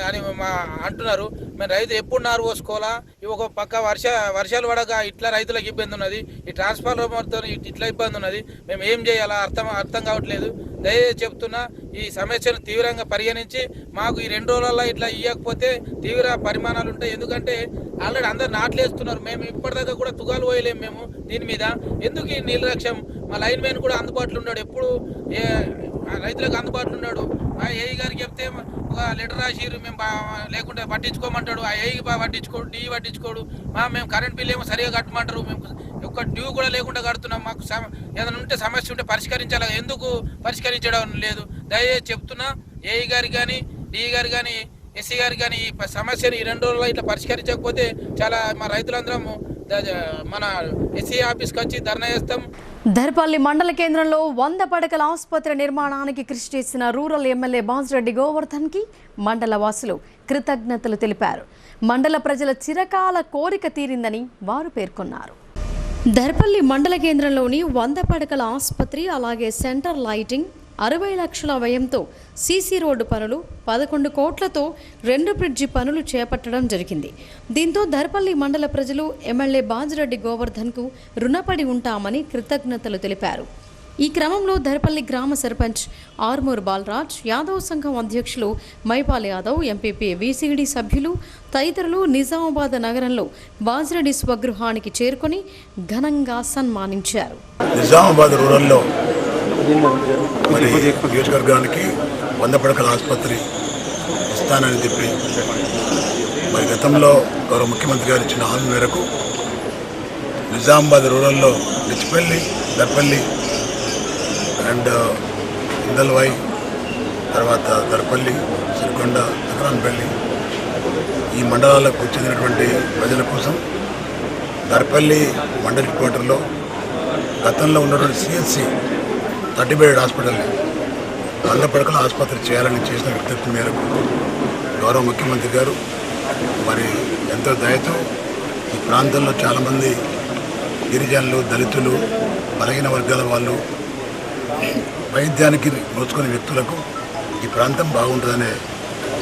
[SPEAKER 11] అని మా అంటున్నారు. మేము రైతు ఎప్పుడు నారు పోసుకోవాలా? ఇవి ఒక పక్క వర్షాలు పడక ఇట్లా రైతులకు ఇబ్బంది ఉన్నది, ఈ ట్రాన్స్ఫార్మర్తో ఇట్లా ఇబ్బంది ఉన్నది. మేము ఏం చేయాలా అర్థం కావట్లేదు. దయచేసి చెప్తున్నా, ఈ సమస్యను తీవ్రంగా పరిగణించి మాకు ఈ 2 రోజులలో ఇట్లా ఇవ్వకపోతే తీవ్ర పరిమాణాలు ఉంటాయి. ఎందుకంటే ఆల్రెడీ అందరు నాట్లేస్తున్నారు. మేము ఇప్పటిదాకా కూడా తుగాలు పోయలేము మేము దీని మీద. ఎందుకు ఈ నిర్లక్ష్యం? మా లైన్ మ్యాన్ కూడా అందుబాటులో ఉన్నాడు, ఎప్పుడు రైతులకు అందుబాటులో ఉన్నాడు. ఆ ఏఈ గారికి చెప్తే ఒక లెటర్ రాసిరు, మేము లేకుంటే పట్టించుకోమంటాడు. ఆ ఏఈ పట్టించుకోడు, డీ పట్టించుకోడు. మేము కరెంట్ బిల్ ఏమో సరిగా కట్టమంటారు. మేము ఒక్క డ్యూ కూడా లేకుండా కడుతున్నాం. మాకు ఏదైనా ఉంటే సమస్య ఉంటే పరిష్కరించాలి, ఎందుకు పరిష్కరించడం లేదు? దయచేసి చెప్తున్నా, ఏఈ గారికి కానీ డిఈ గారు కానీ ఎస్సీ గారికి కానీ ఈ సమస్యను ఈ 2 రోజుల్లో ఇట్లా పరిష్కరించకపోతే చాలా మా రైతులందరం మన ఎస్సీ ఆఫీస్కి వచ్చి ధర్నా చేస్తాం.
[SPEAKER 1] దర్పల్లి మండల కేంద్రంలో 100 పడకల ఆసుపత్రి నిర్మాణానికి కృషి చేసిన రూరల్ ఎమ్మెల్యే బాజిరెడ్డి గోవర్ధన్కి మండల వాసులు కృతజ్ఞతలు తెలిపారు. మండల ప్రజల చిరకాల కోరిక తీరిందని వారు పేర్కొన్నారు. దర్పల్లి మండల కేంద్రంలోని 100 పడకల ఆసుపత్రి, అలాగే సెంటర్ లైటింగ్, 60 లక్షల వ్యయంతో సీసీ రోడ్డు పనులు, 11 కోట్లతో 2 బ్రిడ్జి పనులు చేపట్టడం జరిగింది. దీంతో దర్పల్లి మండల ప్రజలు ఎమ్మెల్యే బాజిరెడ్డి గోవర్ధన్కు రుణపడి ఉంటామని కృతజ్ఞతలు తెలిపారు. ఈ క్రమంలో దర్పల్లి గ్రామ సర్పంచ్ ఆర్మూర్ బాలరాజ్, యాదవ్ సంఘం అధ్యక్షులు మైపాల్ యాదవ్, ఎంపీపీ వీసీడీ సభ్యులు తదితరులు నిజామాబాద్ నగరంలో బాజిరెడ్డి స్వగృహానికి చేరుకొని ఘనంగా సన్మానించారు.
[SPEAKER 5] నిజామాబాద్ రూరల్లో మరి నియోజకవర్గానికి 100 పడకల ఆసుపత్రి ఇస్తానని చెప్పి మరి గతంలో గౌరవ ముఖ్యమంత్రి గారు ఇచ్చిన హామీ మేరకు నిజామాబాద్ రూరల్లో నిచ్చిపల్లి, దర్పల్లి అండ్ ఇందల్వాయి, తర్వాత దర్పల్లి, సిరికొండ, నగరాన్పల్లి ఈ మండలాలకు చెందినటువంటి ప్రజల కోసం దర్పల్లి మండల క్వార్టర్లో గతంలో ఉన్నటువంటి సిఎస్సి 30 బెడ్ హాస్పిటల్ని 100 పడకల ఆసుపత్రి చేయాలని చేసిన విజ్ఞప్తి మేరకు గౌరవ ముఖ్యమంత్రి గారు మరి ఎంతో దయతో ఈ ప్రాంతంలో చాలామంది గిరిజనులు, దళితులు, బలహీన వర్గాల వాళ్ళు వైద్యానికి నోచుకునే వ్యక్తులకు ఈ ప్రాంతం బాగుంటుందనే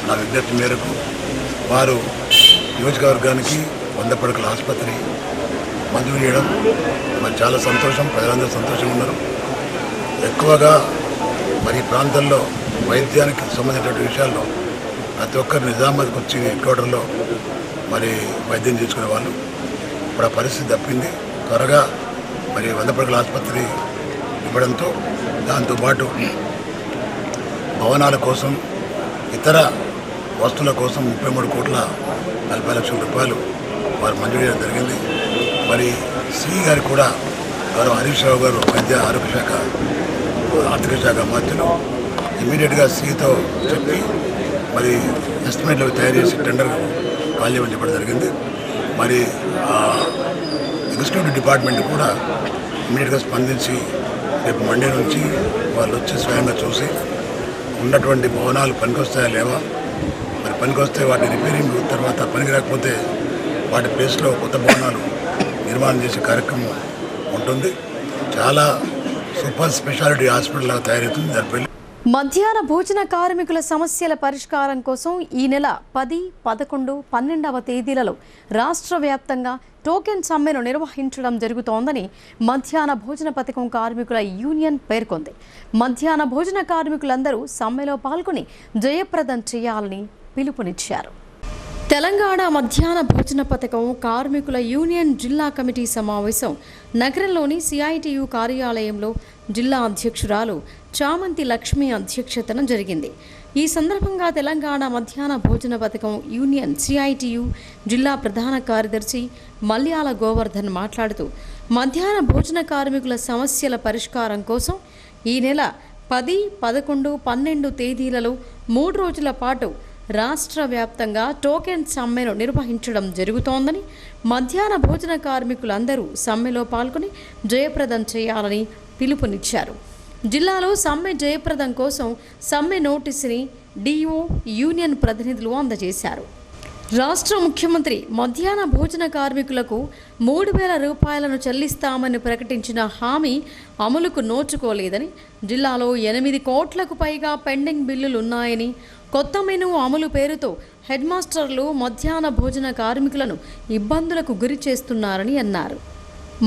[SPEAKER 5] నా విజ్ఞప్తి మేరకు వారు నియోజకవర్గానికి 100 పడకల ఆసుపత్రి మంజూరు చేయడం మరి చాలా సంతోషం. ప్రజలందరూ సంతోషంగా ఉన్నారు. ఎక్కువగా మరి ప్రాంతంలో వైద్యానికి సంబంధించిన విషయాల్లో ప్రతి ఒక్కరు నిజామాబాద్కి వచ్చి హెడ్క్వార్టర్లో మరి వైద్యం చేసుకునే వాళ్ళు. ఇప్పుడు ఆ పరిస్థితి తప్పింది. త్వరగా మరి 100 పడకల ఆసుపత్రి ఇవ్వడంతో దాంతోపాటు భవనాల కోసం, ఇతర వస్తువుల కోసం 33,40 లక్షల రూపాయలు వారు మంజూరు చేయడం జరిగింది. మరి సిఈ గారు కూడా గౌరవ హరీష్ రావు గారు వైద్య ఆరోగ్య శాఖ, ఆర్థిక శాఖ మంత్రులు ఇమీడియట్గా సిఈతో చెప్పి మరి ఎస్టిమేట్లు తయారు చేసి టెండర్ కాల్ చేయమని చెప్పడం జరిగింది. మరి ఎగ్జిక్యూటివ్ డిపార్ట్మెంట్ కూడా ఇమీడియట్గా స్పందించి రేపు మండే నుంచి వాళ్ళు వచ్చి స్వయంగా చూసి ఉన్నటువంటి భవనాలు పనికొస్తాయా లేవా, మరి పనికొస్తే వాటి రిపేరింగ్, తర్వాత పనికి రాకపోతే వాటి ప్లేస్లో కొత్త భవనాలు నిర్మాణం చేసే కార్యక్రమం ఉంటుంది. చాలా సూపర్ స్పెషాలిటీ హాస్పిటల్ లాగా తయారవుతుంది దర్పల్లి.
[SPEAKER 1] మధ్యాహ్న భోజన కార్మికుల సమస్యల పరిష్కారం కోసం ఈ నెల 10, 11, 12వ తేదీలలో రాష్ట్ర వ్యాప్తంగా టోకెన్ సమ్మెను నిర్వహించడం జరుగుతోందని మధ్యాహ్న భోజన పథకం కార్మికుల యూనియన్ పేర్కొంది. మధ్యాహ్న భోజన కార్మికులందరూ సమ్మెలో పాల్గొని జయప్రదం చేయాలని పిలుపునిచ్చారు. తెలంగాణ మధ్యాహ్న భోజన పథకం కార్మికుల యూనియన్ జిల్లా కమిటీ సమావేశం నగరంలోని సిఐటియు కార్యాలయంలో జిల్లా అధ్యక్షురాలు చామంతి లక్ష్మి అధ్యక్షతన జరిగింది. ఈ సందర్భంగా తెలంగాణ మధ్యాహ్న భోజన పథకం యూనియన్ సిఐటియు జిల్లా ప్రధాన కార్యదర్శి మల్యాల గోవర్ధన్ మాట్లాడుతూ మధ్యాహ్న భోజన కార్మికుల సమస్యల పరిష్కారం కోసం ఈ నెల 10, 11, 12 తేదీలలో 3 రోజుల పాటు రాష్ట్ర వ్యాప్తంగా టోకెన్ సమ్మెను నిర్వహించడం జరుగుతోందని, మధ్యాహ్న భోజన కార్మికులందరూ సమ్మెలో పాల్గొని జయప్రదం చేయాలని పిలుపునిచ్చారు. జిల్లాలో సమ్మె జయప్రదం కోసం సమ్మె నోటీసుని డిఓ యూనియన్ ప్రతినిధులు అందజేశారు. రాష్ట్ర ముఖ్యమంత్రి మధ్యాహ్న భోజన కార్మికులకు 3,000 రూపాయలను చెల్లిస్తామని ప్రకటించిన హామీ అమలుకు నోచుకోలేదని, జిల్లాలో 8 కోట్లకు పైగా పెండింగ్ బిల్లులు ఉన్నాయని, కొత్త మెనూ అమలు పేరుతో హెడ్ మాస్టర్లు మధ్యాహ్న భోజన కార్మికులను ఇబ్బందులకు గురి చేస్తున్నారని అన్నారు.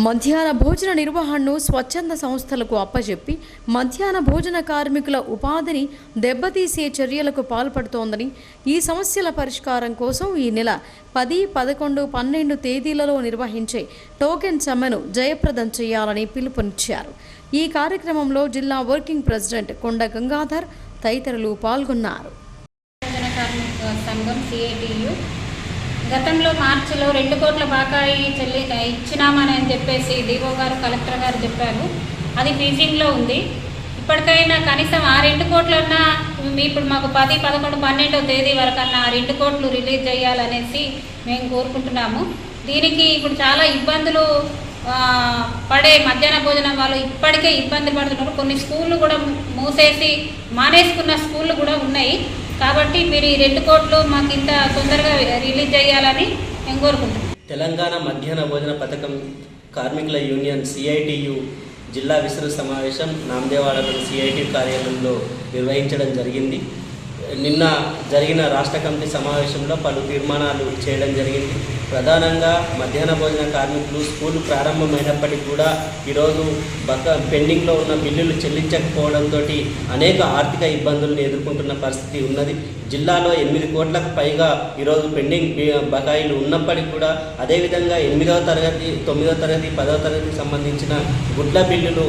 [SPEAKER 1] మధ్యాహ్న భోజన నిర్వహణను స్వచ్ఛంద సంస్థలకు అప్పచెప్పి మధ్యాహ్న భోజన కార్మికుల ఉపాధిని దెబ్బతీసే చర్యలకు పాల్పడుతోందని, ఈ సమస్యల పరిష్కారం కోసం ఈ నెల 10, 11, 12 తేదీలలో నిర్వహించే టోకెన్ సమ్మెను జయప్రదం చేయాలని పిలుపునిచ్చారు. ఈ కార్యక్రమంలో జిల్లా వర్కింగ్ ప్రెసిడెంట్ కొండ గంగాధర్ తదితరులు పాల్గొన్నారు.
[SPEAKER 12] గతంలో మార్చిలో 2 కోట్ల బాకాయి ఇచ్చినామని చెప్పేసి డిఓ గారు, కలెక్టర్ గారు చెప్పారు. అది ఫీజింగ్లో ఉంది. ఇప్పటికైనా కనీసం ఆ 2 కోట్లన్నా ఇప్పుడు మాకు 10, 11, 12 తేదీ వరకన్నా ఆ 2 కోట్లు రిలీజ్ చేయాలనేసి మేము కోరుకుంటున్నాము. దీనికి ఇప్పుడు చాలా ఇబ్బందులు పడే మధ్యాహ్న భోజనం వాళ్ళు ఇప్పటికే ఇబ్బంది పడుతున్నారు. కొన్ని స్కూళ్ళు కూడా మూసేసి మానేసుకున్న స్కూళ్ళు కూడా ఉన్నాయి. కాబట్టి మీరు ఈ 2 కోట్లు మాకు ఇంత తొందరగా రిలీజ్ చేయాలని మేము కోరుకుంటున్నాం.
[SPEAKER 13] తెలంగాణ మధ్యాహ్న భోజన పథకం కార్మికుల యూనియన్ సిఐటియు జిల్లా విస్తృత సమావేశం నామదేవాడలోని సిఐటియు కార్యాలయంలో నిర్వహించడం జరిగింది. నిన్న జరిగిన రాష్ట్ర కమిటీ సమావేశంలో పలు తీర్మానాలు చేయడం జరిగింది. ప్రధానంగా మధ్యాహ్న భోజన కార్మికులు స్కూలు ప్రారంభమైనప్పటికీ కూడా ఈరోజు పెండింగ్లో ఉన్న బిల్లులు చెల్లించకపోవడంతో అనేక ఆర్థిక ఇబ్బందులను ఎదుర్కొంటున్న పరిస్థితి ఉన్నది. జిల్లాలో 8 కోట్లకు పైగా ఈరోజు పెండింగ్ బకాయిలు ఉన్నప్పటికీ కూడా, అదేవిధంగా 8వ తరగతి, 9వ తరగతి, 10వ తరగతికి సంబంధించిన గుడ్ల బిల్లులు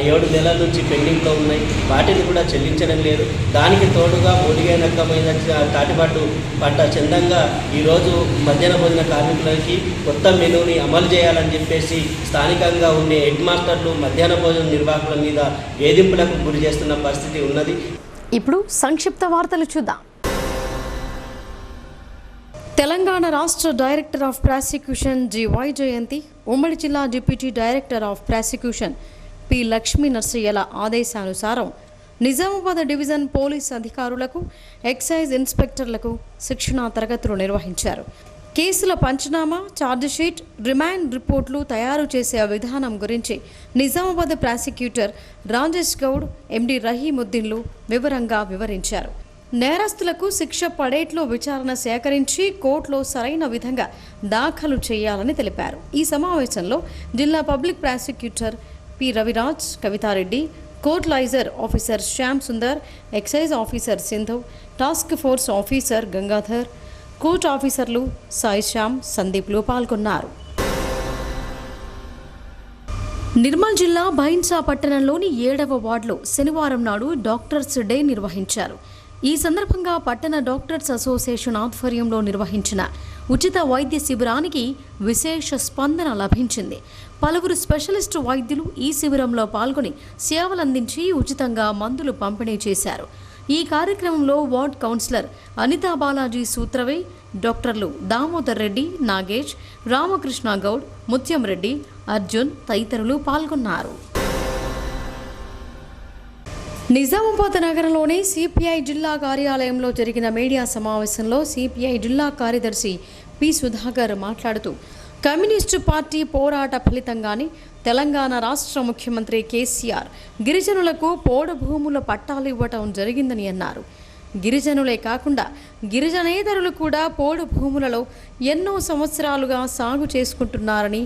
[SPEAKER 13] 7 నెలల నుంచి పెండింగ్లో ఉన్నాయి. వాటిని కూడా చెల్లించడం లేదు. దానికి తోడుగా మూలిగైనకమైన తాటిబాటు పట్ట చందంగా ఈరోజు మధ్యాహ్న భోజన కార్మికులకి కొత్త మెనూని అమలు చేయాలని చెప్పేసి స్థానికంగా ఉండే హెడ్ మాస్టర్లు మధ్యాహ్న భోజన నిర్వాహకుల మీద వేధింపులకు గురి చేస్తున్న పరిస్థితి ఉన్నది.
[SPEAKER 1] ఇప్పుడు సంక్షిప్త వార్తలు చూద్దాం. తెలంగాణ రాష్ట్ర director of prosecution G Y. Jayanthi, ఉమ్మడి జిల్లా deputy director of prosecution P. Lakshmi నర్సయ్యల ఆదేశానుసారం నిజామాబాద్ డివిజన్ పోలీస్ అధికారులకు, ఎక్సైజ్ ఇన్స్పెక్టర్లకు శిక్షణా తరగతులు నిర్వహించారు. కేసుల పంచనామా, ఛార్జిషీట్, రిమాండ్ రిపోర్టులు తయారు చేసే విధానం గురించి నిజామాబాద్ ప్రాసిక్యూటర్ రాజేష్ గౌడ్, ఎండి రహీముద్దీన్లు వివరంగా వివరించారు. నేరస్తులకు శిక్ష పడేట్లో విచారణ సేకరించి కోర్టులో సరైన విధంగా దాఖలు చేయాలని తెలిపారు. ఈ సమావేశంలో జిల్లా public prosecutor P. Raviraj, Kavitha Reddy, court laser officer Shyam Sundar, excise officer Sindhu, task force officer Gangadhar, court ఆఫీసర్లు సాయి శ్యామ్, సందీప్లు పాల్గొన్నారు. నిర్మల్ జిల్లా భైన్సా పట్టణంలోని 7వ వార్డులో శనివారం నాడు డాక్టర్స్ డే నిర్వహించారు. ఈ సందర్భంగా పట్టణ డాక్టర్స్ అసోసియేషన్ ఆధ్వర్యంలో నిర్వహించిన ఉచిత వైద్య శిబిరానికి విశేష స్పందన లభించింది. పలువురు స్పెషలిస్టు వైద్యులు ఈ శిబిరంలో పాల్గొని సేవలందించి ఉచితంగా మందులు పంపిణీ చేశారు. ఈ కార్యక్రమంలో వార్డ్ కౌన్సిలర్ అనితా బాలాజీ సూత్రవే, డాక్టర్లు దామోదర్ రెడ్డి, నాగేష్, రామకృష్ణ గౌడ్, ముత్యం రెడ్డి, అర్జున్ తదితరులు పాల్గొన్నారు. నిజామాబాద్ నగరంలోని సిపిఐ జిల్లా కార్యాలయంలో జరిగిన మీడియా సమావేశంలో సిపిఐ జిల్లా కార్యదర్శి పి. సుధాకర్ మాట్లాడుతూ, కమ్యూనిస్టు పార్టీ పోరాట ఫలితంగానే తెలంగాణ రాష్ట్ర ముఖ్యమంత్రి కేసీఆర్ గిరిజనులకు పోడు భూముల పట్టాలు ఇవ్వటం జరిగిందని అన్నారు. గిరిజనులే కాకుండా గిరిజనేతరులు కూడా పోడు భూములలో ఎన్నో సంవత్సరాలుగా సాగు చేసుకుంటున్నారని,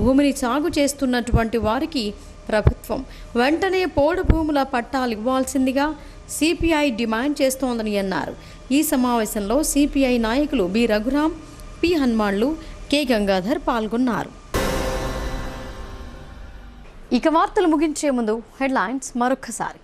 [SPEAKER 1] భూమిని సాగు చేస్తున్నటువంటి వారికి ప్రభుత్వం వెంటనే పోడు భూముల పట్టాలు ఇవ్వాల్సిందిగా సిపిఐ డిమాండ్ చేస్తోందని అన్నారు. ఈ సమావేశంలో సిపిఐ నాయకులు B. Raghuram, P. Hanumanlu, K. Gangadhar పాల్గొన్నారు. ఇక వార్తలు ముగించే ముందు హెడ్లైన్స్ మరొక్కసారి.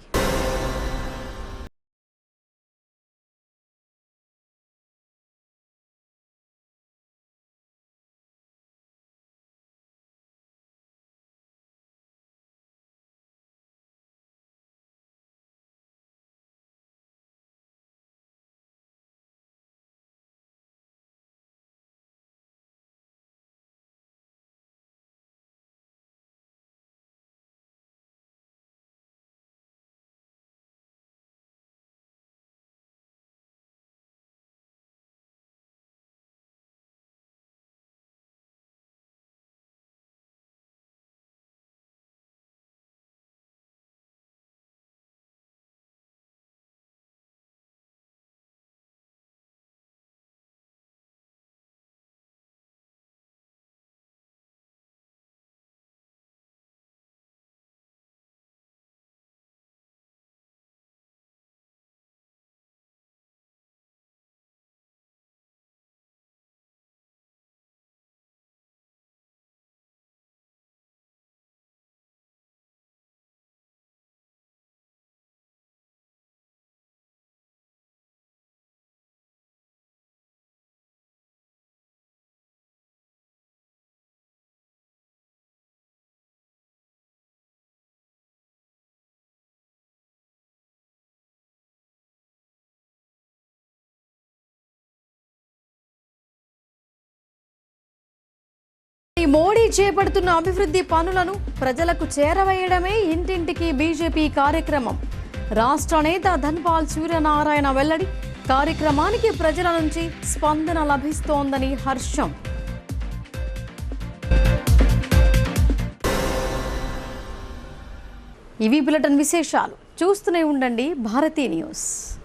[SPEAKER 1] మోడీ చేపడుతున్న అభివృద్ధి పనులను ప్రజలకు చేరవేయడమే ఇంటింటికి బీజేపీ కార్యక్రమం. రాష్ట్ర నేత ధన్పాల్ సూర్యనారాయణ వెల్లడి. కార్యక్రమానికి ప్రజల నుంచి స్పందన లభిస్తోందని హర్షం. ఇవి బులెటిన్ విశేషాలు. చూస్తూనే ఉండండి భారతీ న్యూస్.